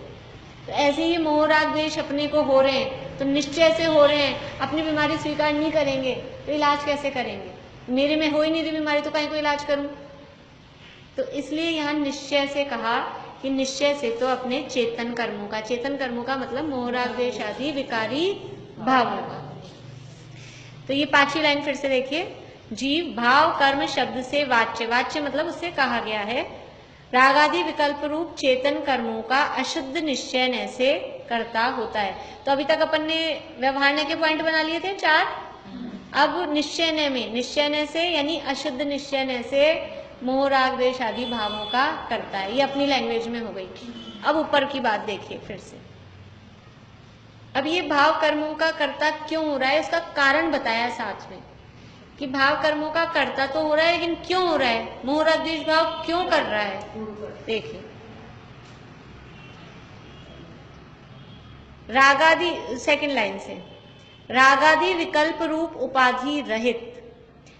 तो ऐसे ही मोह राग द्वेष अपने को हो रहे हैं, तो निश्चय से हो रहे हैं, अपनी बीमारी स्वीकार नहीं करेंगे तो इलाज कैसे करेंगे? मेरे में हो ही नहीं रही बीमारी तो कहीं को इलाज करूं? तो इसलिए यहाँ निश्चय से कहा कि निश्चय से तो अपने चेतन कर्मों का, चेतन कर्मों का मतलब मोह राग द्वेष आदि विकारी भावों का। तो ये 5वीं लाइन फिर से देखिए। जीव भाव कर्म शब्द से वाच्य, वाच्य मतलब उससे कहा गया है, रागादि विकल्प रूप चेतन कर्मों का अशुद्ध निश्चय से करता होता है। तो अभी तक अपन ने व्यवहार के पॉइंट बना लिए थे 4। अब निश्चय में, निश्चय से यानी अशुद्ध निश्चय से मोह राग द्वेष आदि भावों का करता है। ये अपनी लैंग्वेज में हो गई। अब ऊपर की बात देखिए फिर से। अब ये भाव कर्मों का कर्ता क्यों हो रहा है, उसका कारण बताया साथ में कि भाव कर्मों का कर्ता तो हो रहा है, लेकिन क्यों हो रहा है? मोह राग द्वेष भाव क्यों कर रहा है? देखिए, रागादि, सेकंड लाइन से, रागादि विकल्प रूप उपाधि रहित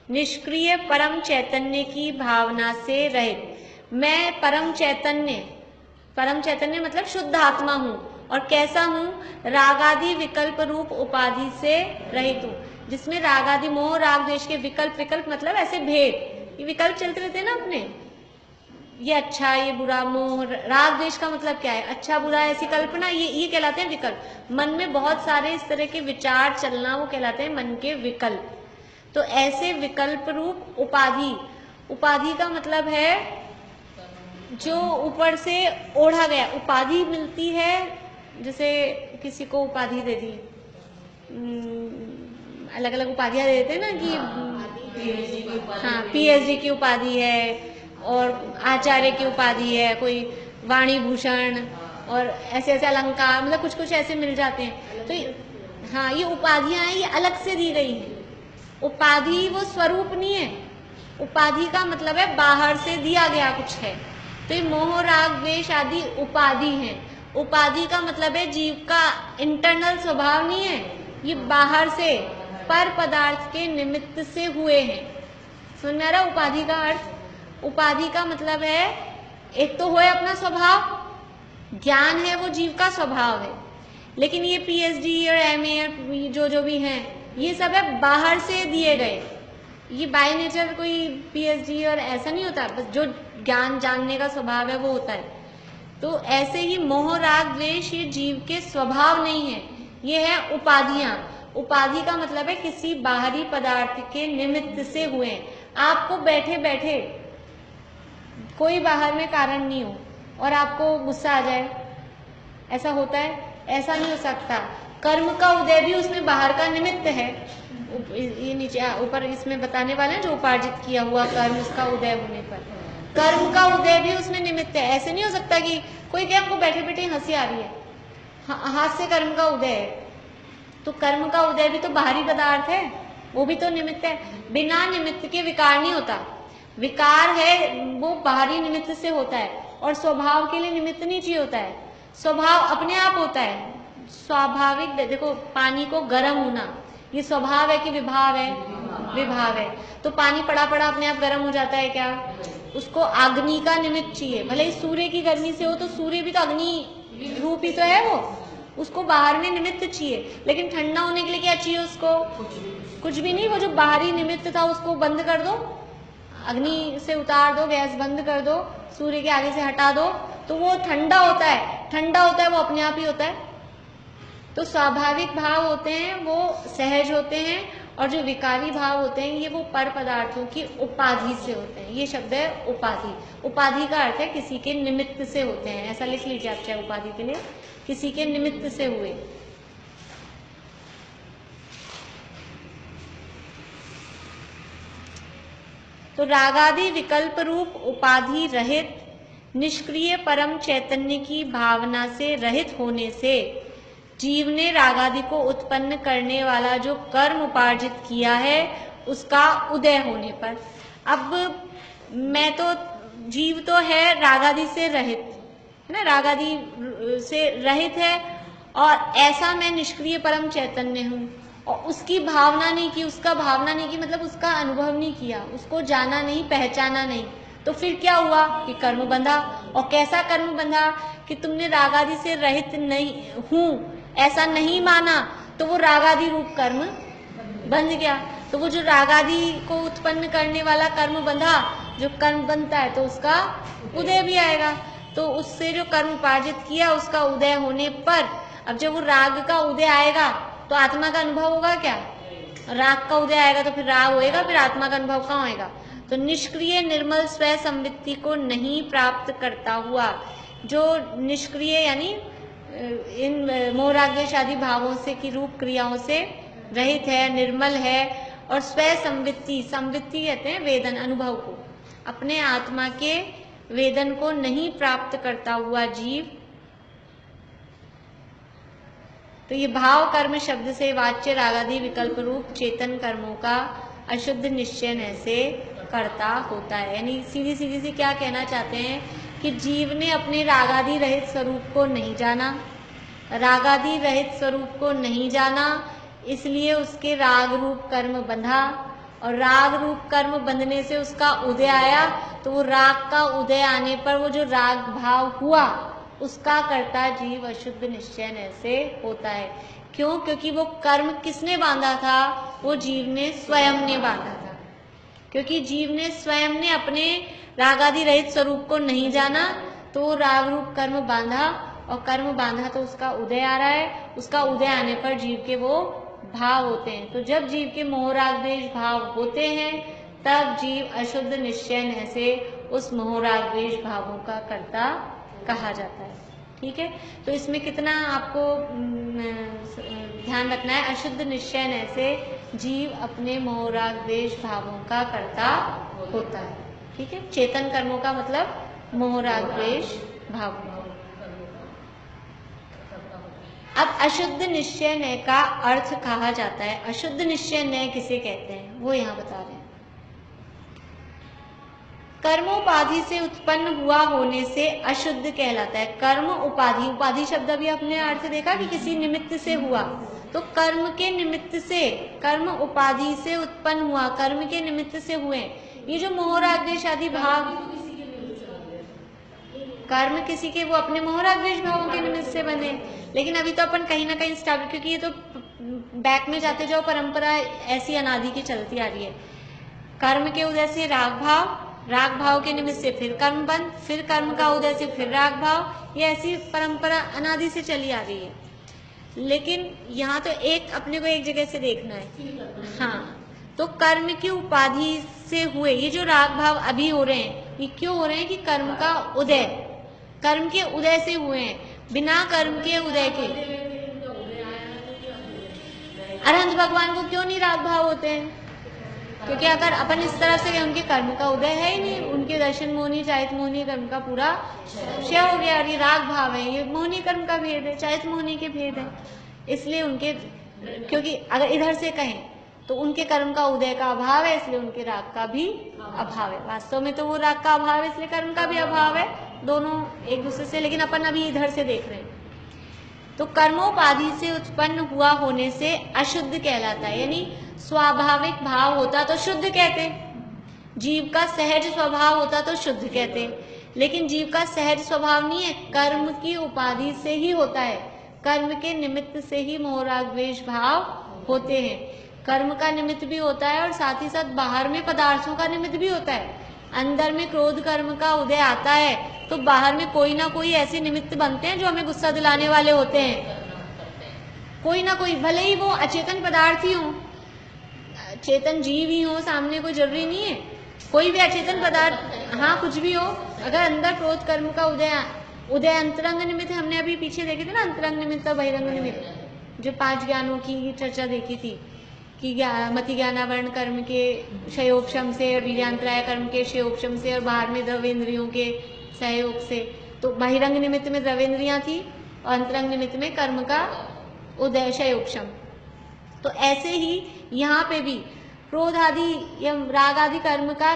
निष्क्रिय परम चैतन्य की भावना से रहित। मैं परम चैतन्य मतलब शुद्ध आत्मा हूं, और कैसा हूँ, रागादि विकल्प रूप उपाधि से रहित हूँ, जिसमें रागादि मोह राग द्वेष के विकल्प मतलब ऐसे भेद, ये विकल्प चलते रहते हैं ना अपने, ये अच्छा ये बुरा, मोह राग द्वेष का मतलब क्या है, अच्छा बुरा ऐसी कल्पना, ये कहलाते हैं विकल्प। मन में बहुत सारे इस तरह के विचार चलना, वो कहलाते हैं मन के विकल्प। तो ऐसे विकल्प रूप उपाधि का मतलब है जो ऊपर से ओढ़ा गया। उपाधि मिलती है, जैसे किसी को उपाधि दे दी, अलग अलग उपाधियां दे देते हैं ना कि हाँ पीएचडी की उपाधि है और आचार्य की उपाधि है, कोई वाणी भूषण और ऐसे ऐसे अलंकार, मतलब कुछ कुछ ऐसे मिल जाते हैं। तो हाँ ये उपाधियां हैं, ये अलग से दी गई हैं। उपाधि वो स्वरूप नहीं है, उपाधि का मतलब है बाहर से दिया गया कुछ है। तो ये मोह राग द्वेष आदि उपाधि हैं। उपाधि का मतलब है जीव का इंटरनल स्वभाव नहीं है, ये बाहर से पर पदार्थ के निमित्त से हुए हैं। समझ में आ रहा उपाधि का अर्थ? उपाधि का मतलब है एक तो है अपना स्वभाव, ज्ञान है वो जीव का स्वभाव है, लेकिन ये पीएचडी और एमए जो भी हैं ये सब है बाहर से दिए गए। ये बाय नेचर कोई पीएचडी और ऐसा नहीं होता, बस जो ज्ञान जानने का स्वभाव है वो होता है। तो ऐसे ही मोह राग द्वेष ये जीव के स्वभाव नहीं है, ये है उपाधियां। उपाधि का मतलब है किसी बाहरी पदार्थ के निमित्त से हुए हैं। आपको बैठे बैठे कोई बाहर में कारण नहीं हो और आपको गुस्सा आ जाए, ऐसा होता है? ऐसा नहीं हो सकता। कर्म का उदय भी उसमें बाहर का निमित्त है। ये नीचे ऊपर इसमें बताने वाले हैं जो उपार्जित किया हुआ कर्म, उसका उदय होने पर कर्म का उदय भी उसमें निमित्त है। ऐसे नहीं हो सकता कि कोई क्या हमको बैठे बैठे हंसी आ रही है, हाथ से कर्म का उदय है, तो कर्म का उदय भी तो बाहरी पदार्थ है, वो भी तो निमित्त है। बिना निमित्त के विकार नहीं होता। विकार है वो बाहरी निमित्त से होता है, और स्वभाव के लिए निमित्त नहीं चाहिए होता है, स्वभाव अपने आप होता है स्वाभाविक। देखो पानी को गर्म होना ये स्वभाव है कि विभाव है? विभाव है। तो पानी पड़ा पड़ा अपने आप गर्म हो जाता है क्या? उसको अग्नि का निमित्त चाहिए। भले ही सूर्य की गर्मी से हो तो सूर्य भी तो अग्नि रूप ही तो है, वो उसको बाहर में निमित्त चाहिए। लेकिन ठंडा होने के लिए क्या चाहिए उसको? कुछ भी नहीं। वो जो बाहरी निमित्त था उसको बंद कर दो, अग्नि से उतार दो, गैस बंद कर दो, सूर्य के आगे से हटा दो, तो वो ठंडा होता है। ठंडा होता है वो अपने आप ही होता है। तो स्वाभाविक भाव होते हैं वो सहज होते हैं, और जो विकारी भाव होते हैं ये वो पर पदार्थों की उपाधि से होते हैं। ये शब्द है उपाधि। उपाधि का अर्थ है किसी के निमित्त से होते हैं, ऐसा लिख लीजिए आप चाहे उपाधि के लिए, किसी के निमित्त से हुए। तो रागादि विकल्प रूप उपाधि रहित निष्क्रिय परम चैतन्य की भावना से रहित होने से जीव ने रागादि को उत्पन्न करने वाला जो कर्म उपार्जित किया है उसका उदय होने पर, अब मैं तो जीव तो है रागादि से रहित है ना, रागादि से रहित है, और ऐसा मैं निष्क्रिय परम चैतन्य हूँ, और उसकी भावना नहीं की, उसका भावना नहीं की मतलब उसका अनुभव नहीं किया, उसको जाना नहीं, पहचाना नहीं। तो फिर क्या हुआ कि कर्म बंधा। और कैसा कर्म बंधा? कि तुमने रागादि से रहित नहीं हूँ ऐसा नहीं माना, तो वो रागादि रूप कर्म बंध गया। तो वो जो रागादि को उत्पन्न करने वाला कर्म बंधा, जो कर्म बनता है तो उसका उदय भी आएगा। तो उससे जो कर्म उपार्जित किया उसका उदय होने पर, अब जब वो राग का उदय आएगा तो आत्मा का अनुभव होगा क्या? राग का उदय आएगा तो फिर राग होएगा, फिर आत्मा का अनुभव कहाँ होएगा? तो निष्क्रिय निर्मल स्व संवित्ति को नहीं प्राप्त करता हुआ, जो निष्क्रिय यानी इन मोह राग द्वेष आदि भावों से की रूप क्रियाओं से रहित है, निर्मल है, और स्व संवित्ति, संवित्ति कहते हैं वेदन, अनुभव को, अपने आत्मा के वेदन को नहीं प्राप्त करता हुआ जीव, तो ये भाव कर्म शब्द से वाच्य रागादि विकल्प रूप चेतन कर्मों का अशुद्ध निश्चय ऐसे करता होता है। यानी सीधी सीधी सी क्या कहना चाहते हैं कि जीव ने अपने रागादि रहित स्वरूप को नहीं जाना, रागादि रहित स्वरूप को नहीं जाना, इसलिए उसके राग रूप कर्म बंधा, और राग रूप कर्म बंधने से उसका उदय आया। तो वो राग का उदय आने पर वो जो राग भाव हुआ उसका कर्ता जीव अशुद्ध निश्चय से होता है। क्यों? क्योंकि वो कर्म किसने बांधा था? वो जीव ने स्वयं ने बांधा था। क्योंकि जीव ने स्वयं ने अपने रागादि रहित स्वरूप को नहीं जाना, तो वो राग रूप कर्म बांधा, और कर्म बांधा तो उसका उदय आ रहा है। उसका उदय आने पर जीव के वो भाव होते हैं। तो जब जीव के मोह राग द्वेष भाव होते हैं, तब जीव अशुद्ध निश्चय से उस मोह राग द्वेष भावों का कर्ता कहा जाता है। ठीक है, तो इसमें कितना आपको ध्यान रखना है? अशुद्ध निश्चय से जीव अपने मोह राग द्वेष भावों का कर्ता होता है। ठीक है, चेतन कर्मों का मतलब मोह राग द्वेष भाव। अब अशुद्ध निश्चय नय का अर्थ कहा जाता है। अशुद्ध निश्चय नय किसे कहते हैं वो यहाँ बता रहे हैं। कर्मोपाधि से उत्पन्न हुआ होने से अशुद्ध कहलाता है। कर्म उपाधि, उपाधि शब्द अभी आपने अर्थ देखा कि किसी निमित्त से हुआ, तो कर्म के निमित्त से, कर्म उपाधि से उत्पन्न हुआ, कर्म के निमित्त से हुए ये जो मोह राग द्वेष आदि भाव, कर्म किसी के वो अपने मोह राग द्वेष भावों के निमित्त से बने। लेकिन अभी तो अपन कहीं ना कहीं स्टार्ट, क्योंकि ये तो बैक में जाते जाओ, परंपरा ऐसी अनादि की चलती आ रही है। कर्म के उदय से राग भाव, राग भाव के निमित्त से फिर कर्म बंध, फिर कर्म का उदय से फिर राग भाव, ये ऐसी परंपरा अनादि से चली आ रही है। लेकिन यहाँ तो एक अपने को एक जगह से देखना है। हाँ, तो कर्म की उपाधि से हुए ये जो राग भाव अभी हो रहे हैं, ये क्यों हो रहे हैं? कि कर्म का उदय, कर्म के उदय से हुए हैं। बिना कर्म के उदय के अरहंत भगवान को क्यों नहीं राग भाव होते हैं? क्योंकि अगर अपन इस तरह से उनके कर्म का उदय है ही नहीं, उनके दर्शन मोहनी चाहित मोहनी कर्म का पूरा क्षय हो गया, और ये राग भाव है, ये मोहनी कर्म का भेद है, चाहित मोहनी के भेद है। इसलिए उनके, क्योंकि अगर इधर से कहें तो उनके कर्म का उदय का अभाव है, इसलिए उनके राग का भी अभाव है। वास्तव में तो वो राग का अभाव है, इसलिए कर्म का भी अभाव है, दोनों एक दूसरे से। लेकिन अपन अभी इधर से देख रहे हैं। तो कर्मोपाधि से उत्पन्न हुआ होने से अशुद्ध कहलाता है, यानी स्वाभाविक भाव होता तो शुद्ध कहते, जीव का सहज स्वभाव होता तो शुद्ध कहते। लेकिन जीव का सहज स्वभाव नहीं है, कर्म की उपाधि से ही होता है। कर्म के निमित्त से ही मोह राग द्वेष भाव होते हैं। कर्म का निमित्त भी होता है और साथ ही साथ बाहर में पदार्थों का निमित्त भी होता है। अंदर में क्रोध कर्म का उदय आता है तो बाहर में कोई ना कोई ऐसे निमित्त बनते हैं जो हमें गुस्सा दिलाने वाले होते हैं। कोई ना कोई, भले ही वो अचेतन पदार्थ ही हो, चेतन जीव ही हो, सामने कोई जरूरी नहीं है, कोई भी अचेतन पदार्थ, हाँ कुछ भी हो, अगर अंदर क्रोध कर्म का उदय अंतरंग निमित्त, हमने अभी पीछे देखे थे ना, अंतरंग निमित्त और बहिरंग निमित्त, जो 5 ज्ञानों की चर्चा देखी थी कि मति ज्ञानावरण कर्म के क्षयोपशम से और वीर्यांतराय कर्म के क्षयोपशम से और बाहर में द्रव्येंद्रियों के सहयोग से। तो बहिरंग निमित्त में द्रव्येंद्रियां थी और अंतरंग निमित्त में कर्म का उदय क्षयोपशम। तो ऐसे ही यहाँ पे भी क्रोध आदि या राग आदि कर्म का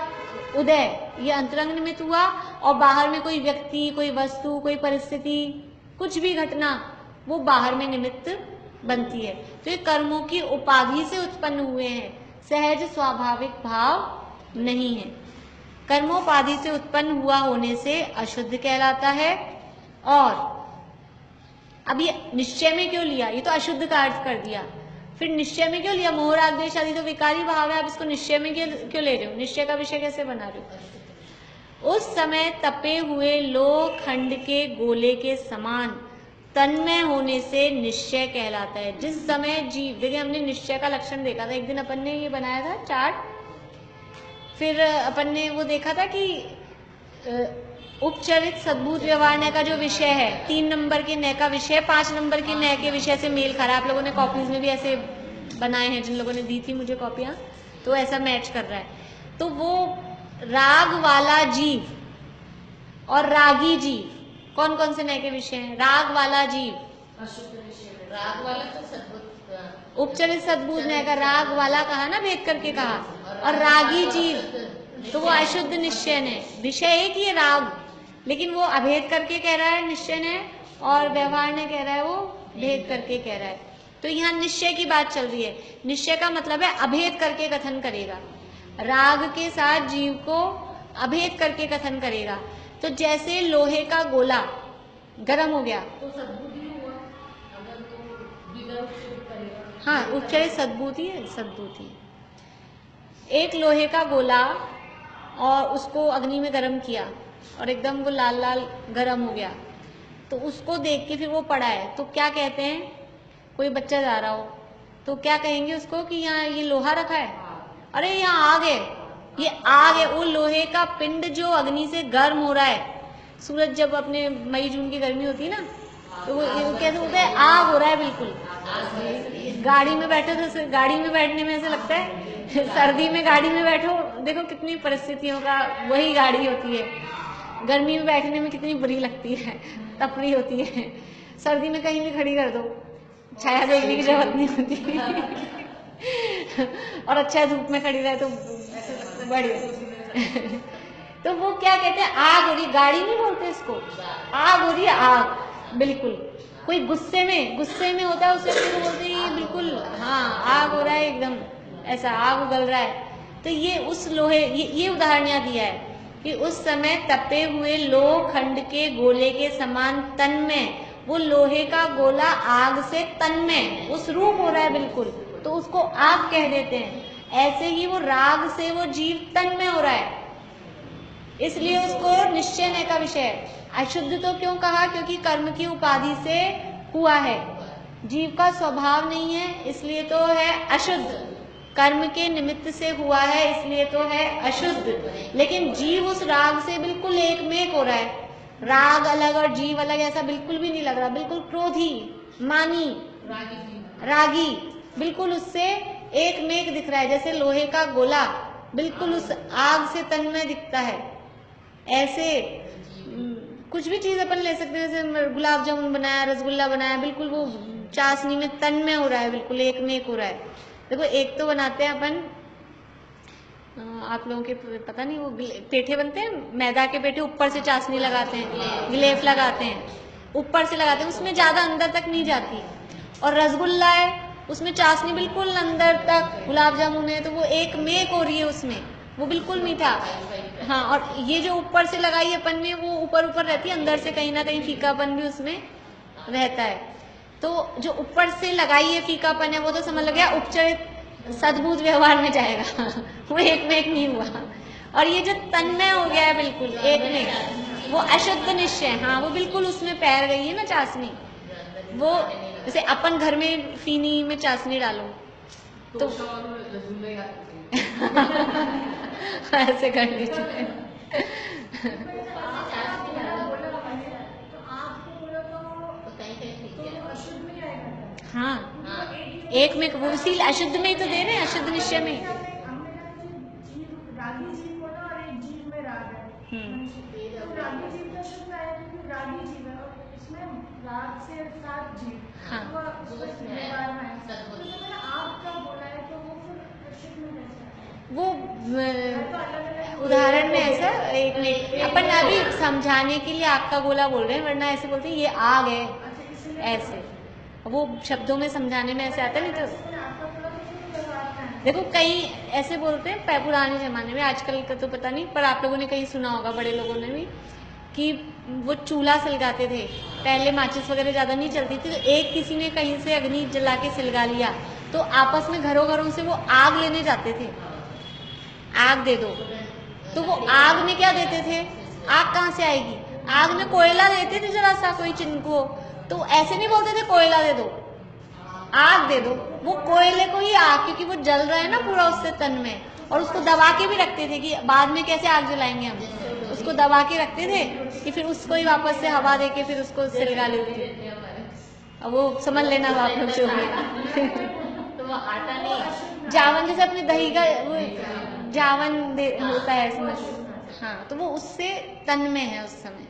उदय ये अंतरंग निमित्त हुआ, और बाहर में कोई व्यक्ति, कोई वस्तु, कोई परिस्थिति, कुछ भी घटना वो बाहर में निमित्त बनती है। तो ये कर्मों की उपाधि से उत्पन्न हुए हैं, सहज स्वाभाविक भाव नहीं है। कर्मोपाधि से उत्पन्न हुआ होने से अशुद्ध कहलाता है। और अब ये निश्चय में क्यों लिया? ये तो अशुद्ध का अर्थ कर दिया, फिर निश्चय में क्यों लिया? मोह राग द्वेष आदि तो विकारी भाव है, आप इसको निश्चय में क्यों ले रहे हो? निश्चय का विषय कैसे बना रहे हो? उस समय तपे हुए लोखंड के गोले के समान तन्मय होने से निश्चय कहलाता है। जिस समय जीव, देखिए हमने निश्चय का लक्षण देखा था, एक दिन अपन ने ये बनाया था चार्ट, फिर अपन ने वो देखा था कि उपचरित सद्भूत व्यवहार नय का जो विषय है, 3 नंबर के नय का विषय 5 नंबर के नय के विषय से मेल खा रहा है। आप लोगों ने कॉपीज में भी ऐसे बनाए हैं, जिन लोगों ने दी थी मुझे कॉपियां, तो ऐसा मैच कर रहा है। तो वो राग वाला जीव और रागी जीव कौन कौन से नय के विषय हैं? राग वाला जीव,
राग वाला तो सद्भुत,
उपचरित सद्भूत नय का राग वाला कहा ना, भेद करके कहा, और रागी जीव तो वो अशुद्ध निश्चय है। विषय एक ही है राग, लेकिन वो अभेद करके कह रहा है निश्चय ने, और व्यवहार ने कह रहा है वो भेद करके कह रहा है। तो यहाँ निश्चय की बात चल रही है। निश्चय का मतलब है अभेद करके कथन करेगा, राग के साथ जीव को अभेद करके कथन करेगा। तो जैसे लोहे का गोला गर्म हो गया।
तो सद्बुद्धि हुआ, अगर तो बिना उच्चरित करेगा।
हाँ, उच्चरित सद्बुद्धि है, सद्बुद्धि। एक लोहे का गोला और उसको अग्नि में गर्म किया और एकदम वो लाल लाल गर्म हो गया, तो उसको देख के फिर वो पड़ा है, तो क्या कहते हैं? कोई बच्चा जा रहा हो तो क्या कहेंगे उसको कि यहाँ ये लोहा रखा है, अरे यहाँ आग है, ये आग है। वो लोहे का पिंड जो अग्नि से गर्म हो रहा है, सूरज जब अपने मई जून की गर्मी होती है ना, तो वो कैसे होता है, आग हो रहा है बिल्कुल। गाड़ी में बैठे तो गाड़ी में बैठने में ऐसे लगता है सर्दी में गाड़ी में बैठो, देखो कितनी परिस्थितियों का वही गाड़ी होती है। गर्मी में बैठने में कितनी बुरी लगती है, तपरी होती है। सर्दी में कहीं भी खड़ी कर दो, छाया देखने की जरूरत नहीं होती और अच्छा धूप में खड़ी रहे तो बढ़िया। तो वो क्या कहते हैं, आग हो रही, गाड़ी नहीं बोलते इसको, आग हो रही है, आग बिल्कुल। कोई गुस्से में होता है, उसे फिर बोलते हैं ये बिल्कुल, हाँ आग हो रहा है एकदम, ऐसा आग उगल रहा है। तो ये उस लोहे, ये उदाहरण यहाँ दिया है कि उस समय तपे हुए लोखंड के गोले के समान तन में, वो लोहे का गोला आग से तन में उस रूप हो रहा है बिल्कुल, तो उसको आग कह देते हैं। ऐसे ही वो राग से वो जीव तन में हो रहा है, इसलिए उसको निश्चय न का विषय है। अशुद्ध तो क्यों कहा? क्योंकि कर्म की उपाधि से हुआ है, जीव का स्वभाव नहीं है, इसलिए तो है अशुद्ध। कर्म के निमित्त से हुआ है, इसलिए तो है अशुद्ध। लेकिन जीव उस राग से बिल्कुल एक में एक हो रहा है, राग अलग और जीव अलग ऐसा बिल्कुल भी नहीं लग रहा। बिल्कुल क्रोधी, मानी, रागी बिल्कुल उससे एक में एक दिख रहा है। जैसे लोहे का गोला बिल्कुल उस आग से तन में दिखता है, ऐसे कुछ भी चीज अपन ले सकते हैं। जैसे गुलाब जामुन बनाया, रसगुल्ला बनाया, बिल्कुल वो चाशनी में तन में हो रहा है, बिल्कुल एक में एक हो रहा है। देखो एक तो बनाते हैं अपन, आप लोगों के पता नहीं, वो पेठे बनते हैं, मैदा के पेठे, ऊपर से चाशनी लगाते हैं, गिलेफ लगाते हैं, ऊपर से लगाते हैं, उसमें ज्यादा अंदर तक नहीं जाती। और रसगुल्ला है, उसमें चाशनी बिल्कुल अंदर तक, गुलाब जामुन है तो वो एक में एक हो रही है, उसमें वो बिल्कुल मीठा। हाँ, और ये जो ऊपर से लगाई अपन में, वो ऊपर ऊपर रहती है, अंदर से कहीं ना कहीं फीकापन भी उसमें रहता है। तो जो ऊपर से लगाई है फीकापन है, वो तो समझ लग गया उपचरित सद्भूत व्यवहार में जाएगा वो एक में एक नहीं हुआ। और ये जो तन्मय हो गया है बिल्कुल एक में, वो अशुद्ध निश्चय, हाँ वो बिल्कुल उसमें पैर गई है ना चाशनी। वो जैसे अपन घर में फीनी में चाशनी डालो तो ऐसे कर लीजिए हाँ, एक में वो इसी अशुद्ध में ही तो दे रहे हैं, अशुद्ध निश्चय में। वो उदाहरण में ऐसा एक मिनट अपन अभी समझाने के लिए आग का गोला बोल रहे हैं, वरना ऐसे बोलते हैं ये आग है, ऐसे वो शब्दों में समझाने में ऐसे आता नहीं। तो देखो कई ऐसे बोलते हैं पुराने जमाने में, आजकल का तो पता नहीं, पर आप लोगों ने कहीं सुना होगा, बड़े लोगों ने भी, कि वो चूल्हा सिलगाते थे। पहले माचिस वगैरह ज्यादा नहीं चलती थी, तो एक किसी ने कहीं से अग्नि जला के सिलगा लिया, तो आपस में घरों घरों से वो आग लेने जाते थे, आग दे दो। तो वो आग में क्या देते थे, आग कहाँ से आएगी, आग में कोयला देते थे जरा सा, कोई चिनको, तो ऐसे नहीं बोलते थे कोयला दे दो, आग दे दो। वो कोयले को ही आग, क्योंकि वो जल रहा है ना पूरा उससे तन में, और उसको दबा के भी रखते थे कि बाद में कैसे आग जलाएंगे हम, उसको दबा के रखते थे कि फिर उसको ही वापस से हवा दे के फिर उसको सिलगा लेते थे। अब वो समझ लेना आप लोग जो
तो वो आटा नहीं,
जावन जैसे अपने दही का वो जावन होता है समझ, हाँ, तो वो उससे तन में है उस समय।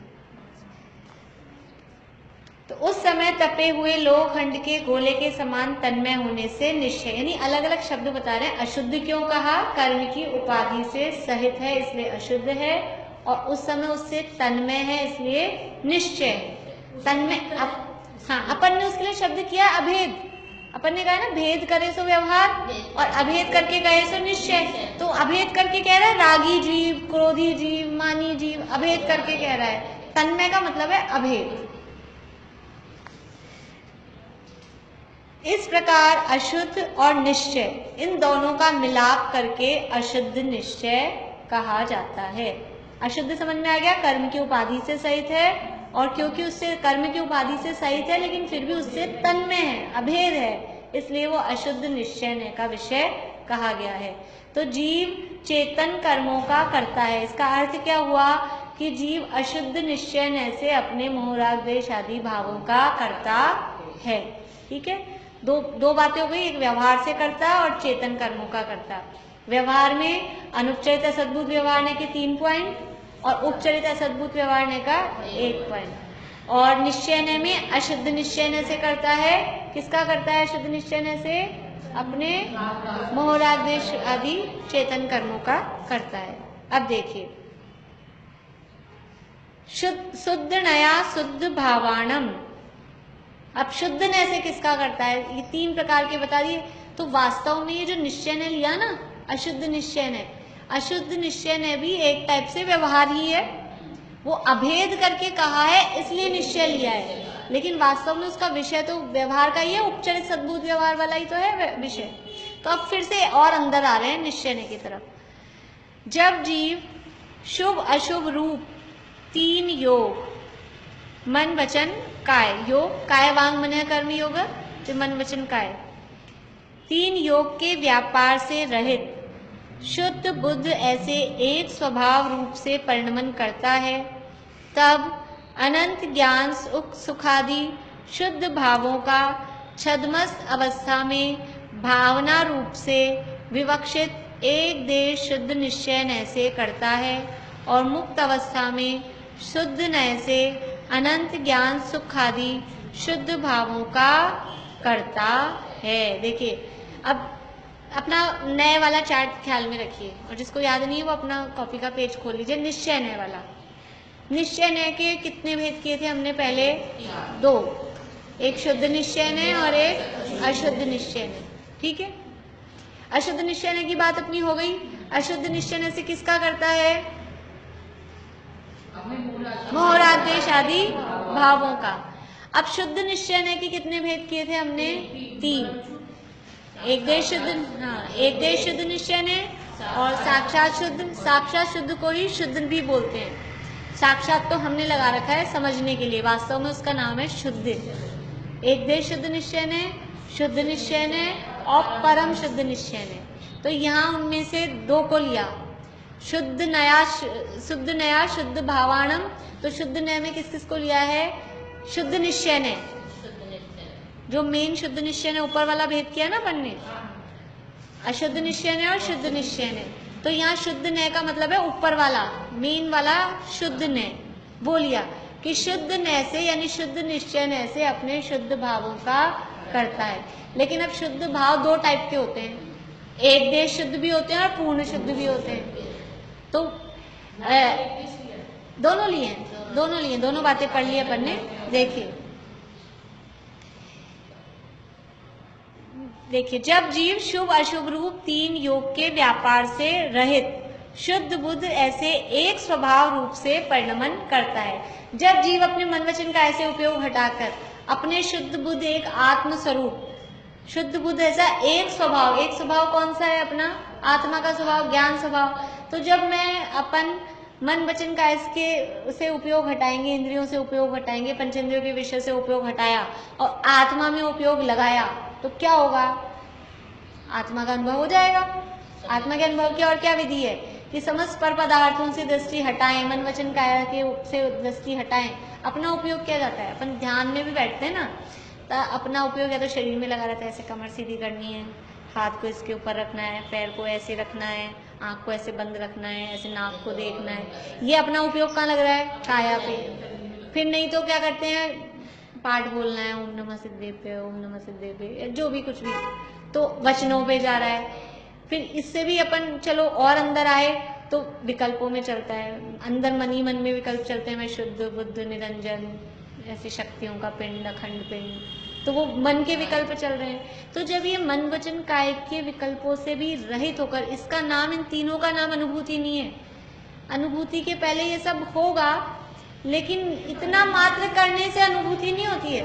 तो उस समय तपे हुए लोखंड के गोले के समान तन्मय होने से निश्चय, यानी अलग अलग शब्द बता रहे हैं। अशुद्ध क्यों कहा? कर्म की उपाधि से सहित है इसलिए अशुद्ध है, और उस समय उससे तन्मय है इसलिए निश्चय। तन्मय हाँ, अपन ने उसके लिए शब्द किया अभेद। अपन ने कहा ना, भेद करे सो व्यवहार, और अभेद करके कहे सो निश्चय। तो अभेद करके कह रहा है रागी जीव, क्रोधी जीव, मानी जीव, अभेद करके कह रहा है। तन्मय का मतलब है अभेद। इस प्रकार अशुद्ध और निश्चय इन दोनों का मिलाप करके अशुद्ध निश्चय कहा जाता है। अशुद्ध समझ में आ गया, कर्म की उपाधि से सहित है, और क्योंकि उससे कर्म की उपाधि से सहित है लेकिन फिर भी उससे तन्मय है, अभेद है, इसलिए वो अशुद्ध निश्चय का विषय कहा गया है। तो जीव चेतन कर्मों का करता है। इसका अर्थ क्या हुआ कि जीव अशुद्ध निश्चय से अपने मोह राग द्वेष आदि भावों का करता है। ठीक है, दो बातें हो गई, एक व्यवहार से करता है और चेतन कर्मों का करता है। व्यवहार में अनुपचरित असद्भुत व्यवहार के 3 पॉइंट और उपचरित असद्भुत व्यवहार का 1 पॉइंट। और निश्चय में अशुद्ध निश्चय से करता है। किसका करता है अशुद्ध निश्चय से? अपने मोह राग द्वेष आदि चेतन कर्मों का करता है। अब देखिए, शुद्ध नया शुद्ध भावाणम। अब शुद्ध नय से किसका करता है? ये 3 प्रकार के बता दिए। तो वास्तव में ये जो निश्चय ने लिया ना, अशुद्ध निश्चय ने, अशुद्ध निश्चय ने भी एक टाइप से व्यवहार ही है। वो अभेद करके कहा है इसलिए निश्चय लिया है, लेकिन वास्तव में उसका विषय तो व्यवहार का ही है, उपचरित सद्भुत व्यवहार वाला ही तो है विषय। तो अब फिर से और अंदर आ रहे हैं निश्चय की तरफ। जब जीव शुभ अशुभ रूप 3 योग, मन वचन काय, योग काय वांग मन कर्म योग, जो मन वचन काय, 3 योग के व्यापार से रहित शुद्ध बुद्ध ऐसे एक स्वभाव रूप से परिणमन करता है, तब अनंत ज्ञान सुखादि शुद्ध भावों का छद्मस्त अवस्था में भावना रूप से विवक्षित एक देश शुद्ध निश्चय नय से करता है, और मुक्त अवस्था में शुद्ध नय से अनंत ज्ञान सुख आदि शुद्ध भावों का करता है। देखिए, अब अपना नए वाला चार्ट ख्याल में रखिए, और जिसको याद नहीं है वो अपना कॉपी का पेज खोल लीजिए। निश्चय नय वाला, निश्चय नय के कितने भेद किए थे हमने पहले? 2, एक शुद्ध निश्चय नय और एक अशुद्ध निश्चय नय। ठीक है, अशुद्ध निश्चय नय की बात अपनी हो गई। अशुद्ध निश्चय नय से किसका करता है? मोह राग द्वेष आदि भावों का। अब शुद्ध निश्चय नय के कितने भेद किए थे हमने? 3, एक देश शुद्ध, हाँ, एक देश शुद्ध निश्चय नय और साक्षात शुद्ध। साक्षात शुद्ध को ही शुद्ध भी बोलते हैं। साक्षात तो हमने लगा रखा है समझने के लिए, वास्तव में उसका नाम है शुद्ध। एक देश शुद्ध निश्चय नय, शुद्ध निश्चय नय और परम शुद्ध निश्चय नय। तो यहाँ उनमें से 2 को लिया, शुद्ध नया शुद्ध भावाणम। तो शुद्ध नय में किस किस को लिया है? शुद्ध निश्चय नय, जो मेन शुद्ध निश्चय ने ऊपर वाला भेद किया ना अपन ने, अशुद्ध निश्चय नय और शुद्ध निश्चय नय। तो यहाँ शुद्ध नय का मतलब है ऊपर वाला, मेन वाला शुद्ध नय। वो लिया कि शुद्ध नय से यानी शुद्ध निश्चय नय से अपने शुद्ध भावों का करता है। लेकिन अब शुद्ध भाव 2 टाइप के होते हैं, एक देश शुद्ध भी होते हैं और पूर्ण शुद्ध भी होते हैं। तो दोनों लिए, दोनों बातें पढ़ ली अपन ने। देखिए, जब जीव शुभ अशुभ रूप 3 योग के व्यापार से रहित शुद्ध बुद्ध ऐसे एक स्वभाव रूप से परिणमन करता है। जब जीव अपने मन वचन का ऐसे उपयोग हटाकर अपने शुद्ध बुद्ध एक आत्म स्वरूप, शुद्ध बुद्ध ऐसा एक स्वभाव कौन सा है? अपना आत्मा का स्वभाव, ज्ञान स्वभाव। तो जब मैं अपन मन वचन का इसके से उपयोग हटाएंगे, इंद्रियों से उपयोग हटाएंगे, पंचेंद्रियों के विषय से उपयोग हटाया और आत्मा में उपयोग लगाया, तो क्या होगा? आत्मा का अनुभव हो जाएगा। आत्मा के अनुभव की और क्या विधि है कि समस्त पर पदार्थों से दृष्टि हटाएं, मन वचन काया के से दृष्टि हटाएं। अपना उपयोग किया जाता है, अपन ध्यान में भी बैठते हैं ना, तो अपना उपयोग या तो शरीर में लगा रहता है, ऐसे कमर सीधी करनी है, हाथ को इसके ऊपर रखना है, पैर को ऐसे रखना है, आँख को ऐसे बंद रखना है, ऐसे नाक को देखना है। ये अपना उपयोग कहाँ लग रहा है? काया पे। फिर नहीं तो क्या करते हैं? पाठ बोलना है, ओम नमः सिद्धेभ्य, ओम नमः सिद्धेभ्य, जो भी कुछ भी, तो वचनों पे जा रहा है। फिर इससे भी अपन चलो और अंदर आए तो विकल्पों में चलता है, अंदर मन ही मन में विकल्प चलते हैं, मैं शुद्ध बुद्ध निरंजन, ऐसी शक्तियों का पिंड, अखंड पिंड, तो वो मन के विकल्प चल रहे हैं। तो जब ये मन वचन काय के विकल्पों से भी रहित होकर, इसका नाम, इन तीनों का नाम अनुभूति नहीं है। अनुभूति के पहले ये सब होगा, लेकिन इतना मात्र करने से अनुभूति नहीं होती है।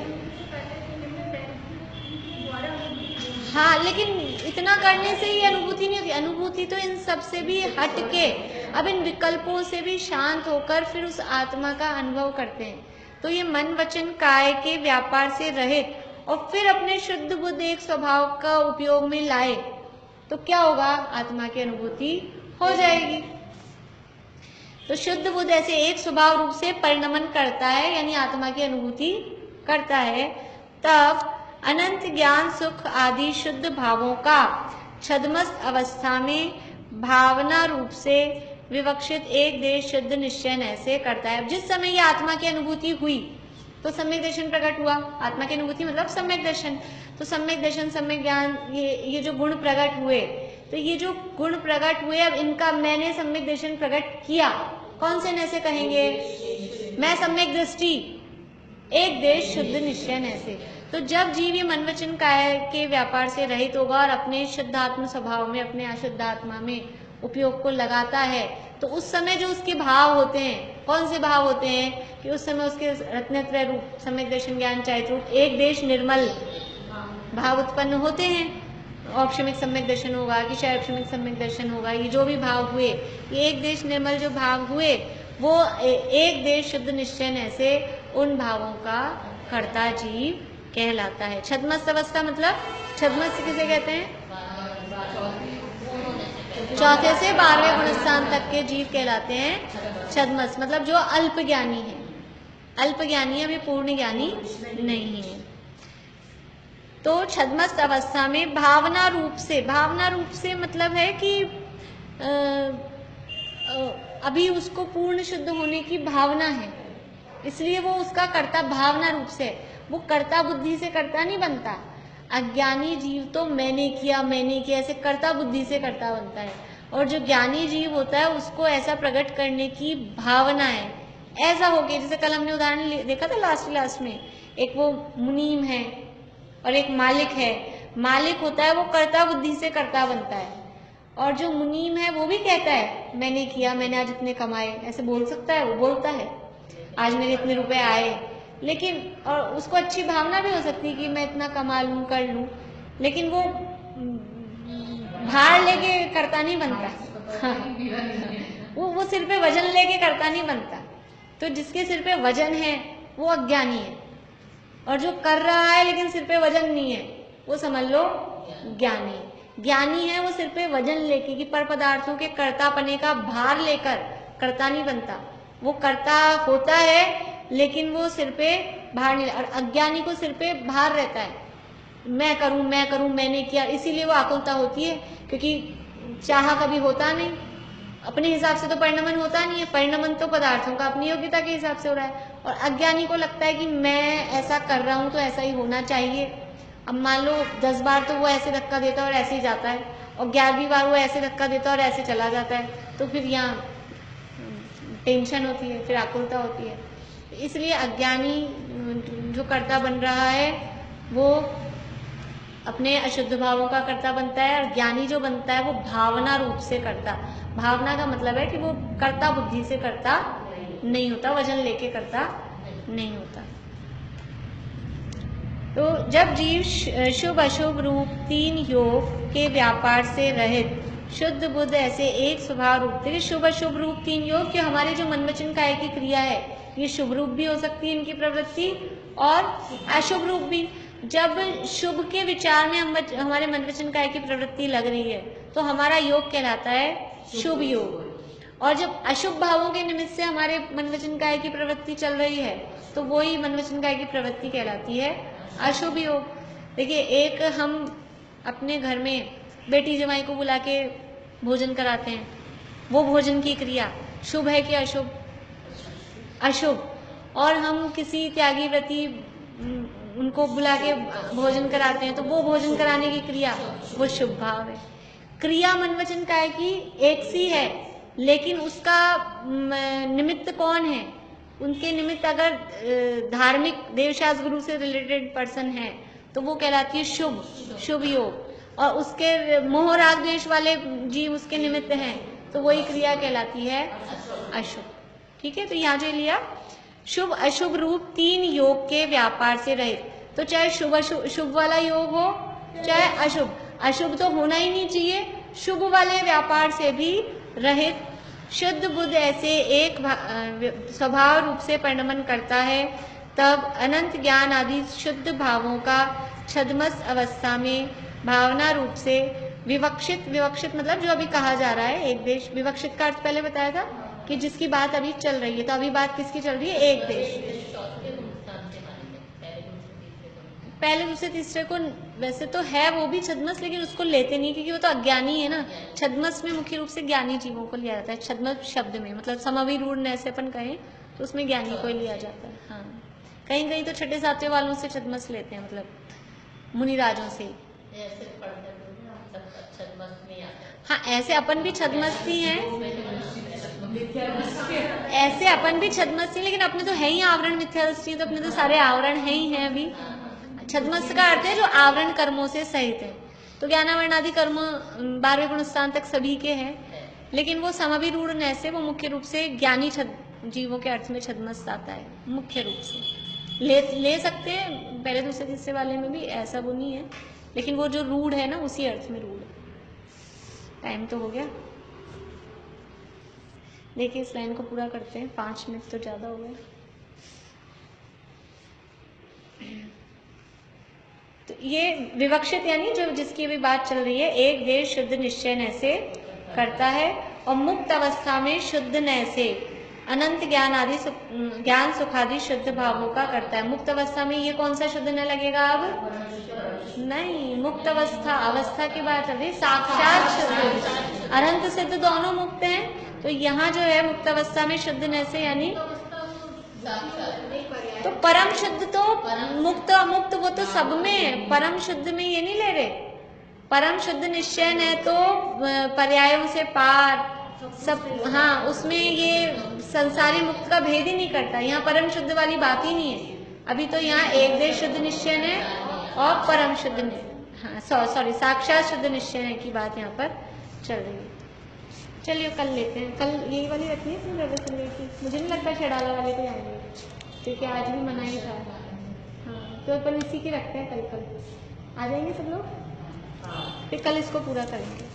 हाँ, लेकिन इतना करने से ही अनुभूति नहीं होती। अनुभूति तो इन सब से भी हट के, अब इन विकल्पों से भी शांत होकर फिर उस आत्मा का अनुभव करते हैं। तो ये मन वचन काय के व्यापार से रहित और फिर अपने शुद्ध बुद्ध एक स्वभाव का उपयोग में लाए तो क्या होगा, आत्मा की अनुभूति हो जाएगी। तो शुद्ध बुद्ध ऐसे एक स्वभाव रूप से परिणमन करता है, यानी आत्मा की अनुभूति करता है। तब अनंत ज्ञान सुख आदि शुद्ध भावों का छद्मस्त अवस्था में भावना रूप से विवक्षित एक देश शुद्ध निश्चय ऐसे करता है। जिस समय ये आत्मा की अनुभूति हुई तो सम्यक दर्शन प्रकट हुआ। आत्मा की अनुभूति मतलब सम्यक दर्शन। तो सम्यक दर्शन, सम्यक ज्ञान, ये जो गुण प्रकट हुए, तो ये जो गुण प्रकट हुए, अब इनका मैंने सम्यक दर्शन प्रकट किया। कौन से ऐसे कहेंगे, मैं सम्यक दृष्टि, एक देश शुद्ध निश्चय ऐसे। तो जब जीव ये मन वचन काय के व्यापार से रहित होगा और अपने शुद्धात्म स्वभाव में, अपने अशुद्ध आत्मा में उपयोग को लगाता है, तो उस समय जो उसके भाव होते हैं, कौन से भाव होते हैं कि उस समय उसके रत्नत्रय रूप, सम्यक दर्शन, ज्ञान, चारित्र रूप, एक देश निर्मल भाव उत्पन्न होते हैं। औपशमिक सम्यक दर्शन होगा कि शैक्षणिक सम्यक दर्शन होगा, ये जो भी भाव हुए, ये एक देश निर्मल जो भाव हुए, वो एक देश शुद्ध निश्चय से उन भावों का कर्ता जीव कहलाता है। छद्मस्त अवस्था मतलब, छद्मस्त किसे कहते हैं, चौथे से 12वें गुणस्थान तक के जीव कहलाते हैं छद्मस्त, मतलब जो अल्प ज्ञानी है। अल्प ज्ञानी है, अभी पूर्ण ज्ञानी नहीं है। तो छद्मस्त अवस्था में भावना रूप से, भावना रूप से मतलब है कि अभी उसको पूर्ण शुद्ध होने की भावना है, इसलिए वो उसका कर्ता भावना रूप से, वो कर्ता बुद्धि से कर्ता नहीं बनता। अज्ञानी जीव तो मैंने किया ऐसे कर्ता बुद्धि से कर्ता बनता है, और जो ज्ञानी जीव होता है उसको ऐसा प्रकट करने की भावना है। ऐसा हो गया, जैसे कल हमने उदाहरण देखा था लास्ट में, एक वो मुनीम है और एक मालिक है। मालिक होता है वो कर्ता बुद्धि से कर्ता बनता है, और जो मुनीम है वो भी कहता है मैंने किया, मैंने आज इतने कमाए, ऐसे बोल सकता है, वो बोलता है आज मेरे इतने रुपए आए, लेकिन और उसको अच्छी भावना भी हो सकती है कि मैं इतना कमा लूं, कर लूं, लेकिन वो भार लेके करता नहीं बनता। वो सिर पे वजन लेके करता नहीं बनता। तो जिसके सिर पे वजन है वो अज्ञानी है, और जो कर रहा है लेकिन सिर पे वजन नहीं है वो समझ लो ज्ञानी। ज्ञानी है वो सिर पे वजन लेके कि पर पदार्थों के कर्तापने का भार लेकर कर्ता नहीं बनता। वो कर्ता होता है लेकिन वो सिर पे भार नहीं, और अज्ञानी को सिर पे भार रहता है, मैं करूं, मैंने किया, इसीलिए वो आकुलता होती है, क्योंकि चाहा कभी होता नहीं, अपने हिसाब से तो परिणमन होता नहीं है। परिणमन तो पदार्थों का अपनी योग्यता के हिसाब से हो रहा है, और अज्ञानी को लगता है कि मैं ऐसा कर रहा हूं तो ऐसा ही होना चाहिए। अब मान लो 10 बार तो वो ऐसे धक्का देता है और ऐसे ही जाता है, और 11वीं बार वो ऐसे धक्का देता है और ऐसे चला जाता है, तो फिर यहाँ टेंशन होती है, फिर आकुलता होती है। इसलिए अज्ञानी जो कर्ता बन रहा है वो अपने अशुद्ध भावों का कर्ता बनता है, और ज्ञानी जो बनता है वो भावना रूप से कर्ता। भावना का मतलब है कि वो कर्ता बुद्धि से कर्ता नहीं होता, वजन लेके कर्ता नहीं होता। तो जब जीव शुभ अशुभ रूप 3 योग के व्यापार से रहित शुद्ध बुद्ध ऐसे एक स्वभाव रूप, देखिए शुभ अशुभ रूप 3 योग, कि हमारे जो मन वचन काय की क्रिया है ये शुभ रूप भी हो सकती है इनकी प्रवृत्ति, और अशुभ रूप भी। जब शुभ के विचार में हमारे मन वचन काय की प्रवृत्ति लग रही है तो हमारा योग कहलाता है शुभ योग, और जब अशुभ भावों के निमित्त से हमारे मन वचन काय की प्रवृत्ति चल रही है तो वही मन वचन काय की प्रवृत्ति कहलाती है अशुभ योग। देखिए, एक हम अपने घर में बेटी जमाई को बुला के भोजन कराते हैं, वो भोजन की क्रिया शुभ है कि अशुभ? अशुभ। और हम किसी त्यागी व्रती उनको बुला के भोजन कराते हैं तो वो भोजन कराने की क्रिया वो शुभ भाव है। क्रिया मन वचन काय की एक सी है, लेकिन उसका निमित्त कौन है? उनके निमित्त अगर धार्मिक देवशास्त्र गुरु से रिलेटेड पर्सन है तो वो कहलाती है शुभ योग, और उसके मोह राग द्वेष वाले जीव उसके निमित्त हैं तो वही क्रिया कहलाती है अशुभ। ठीक है, तो यहाँ जो लिया शुभ अशुभ रूप 3 योग के व्यापार से रहित, तो चाहे शुभ वाला योग हो चाहे अशुभ, अशुभ तो होना ही नहीं चाहिए, शुभ वाले व्यापार से भी रहित शुद्ध बुद्ध ऐसे एक स्वभाव रूप से परिणमन करता है, तब अनंत ज्ञान आदि शुद्ध भावों का छद्मस अवस्था में भावना रूप से विवक्षित, विवक्षित मतलब जो अभी कहा जा रहा है एक देश, विवक्षित का अर्थ पहले बताया था कि जिसकी बात अभी चल रही है, तो अभी बात किसकी चल रही है, एक देश। पहले दूसरे तीसरे को वैसे तो है वो भी छद्मस, लेकिन उसको लेते नहीं क्योंकि वो तो अज्ञानी है ना। छद्मस में मुख्य रूप से ज्ञानी जीवों को लिया जाता है, छद्मस शब्द में मतलब समाविरूढ़ ऐसे अपन कहें तो उसमें ज्ञानी को लिया जाता है। हाँ, कहीं कहीं तो छठे सातवें वालों से छद्मस लेते हैं, मतलब मुनिराजों से। हाँ, ऐसे अपन भी छद्मस्ती हैं, ऐसे अपन भी छद्मस्ती, लेकिन अपने तो है ही आवरण मिथ्या दृष्टि, तो अपने तो सारे आवरण है ही हैं अभी। छद्मस का अर्थ है जो आवरण कर्मों से सहित है, तो ज्ञानावरण आदि कर्म 12वें गुणस्थान तक सभी के हैं, लेकिन वो समाविरूढ़ ऐसे वो मुख्य रूप से ज्ञानी जीवों के अर्थ में छद्मस आता है, मुख्य रूप से ले सकते हैं। पहले दूसरे तीसरे वाले में भी ऐसा वो नहीं है, लेकिन वो जो रूढ़ है ना उसी अर्थ में रूढ़ है। टाइम तो हो गया, देखिए इस लाइन को पूरा करते हैं, 5 मिनट तो ज़्यादा हो गए। तो ये विवक्षित यानी जो जिसकी अभी बात चल रही है, एक देश शुद्ध निश्चय नैसे करता है और मुक्त अवस्था में शुद्ध नैसे अनंत ज्ञान आदि ज्ञान सुखादि शुद्ध भावों का करता है। मुक्त अवस्था में ये कौन सा शुद्ध न लगेगा अब? नहीं, मुक्त अवस्था की बात चल रही, साक्षात शुद्ध। अनंत सिद्ध दोनों मुक्त हैं, तो यहाँ जो है मुक्त अवस्था में शुद्ध नैसे यानी तो परम शुद्ध तो मुक्त मुक्त वो तो सब में है, परम शुद्ध में ये नहीं ले रहे। परम शुद्ध निश्चय है तो पर्यायों से पार सब, हाँ उसमें ये संसारी मुक्त का भेद ही नहीं करता, यहाँ परम शुद्ध वाली बात ही नहीं है। अभी तो यहाँ एक देश शुद्ध निश्चय है और परम शुद्ध ने, हाँ सॉरी साक्षात शुद्ध निश्चय की बात यहाँ पर चल रही है। चलिए कल लेते हैं, कल यही वाली रखनी है की, मुझे नहीं लगता छड़ाला वाले को आएंगे क्योंकि आज भी मना ही था। हाँ तो अपन इसी की रखते हैं, कल आ जाएंगे सब लोग, फिर कल इसको पूरा करेंगे।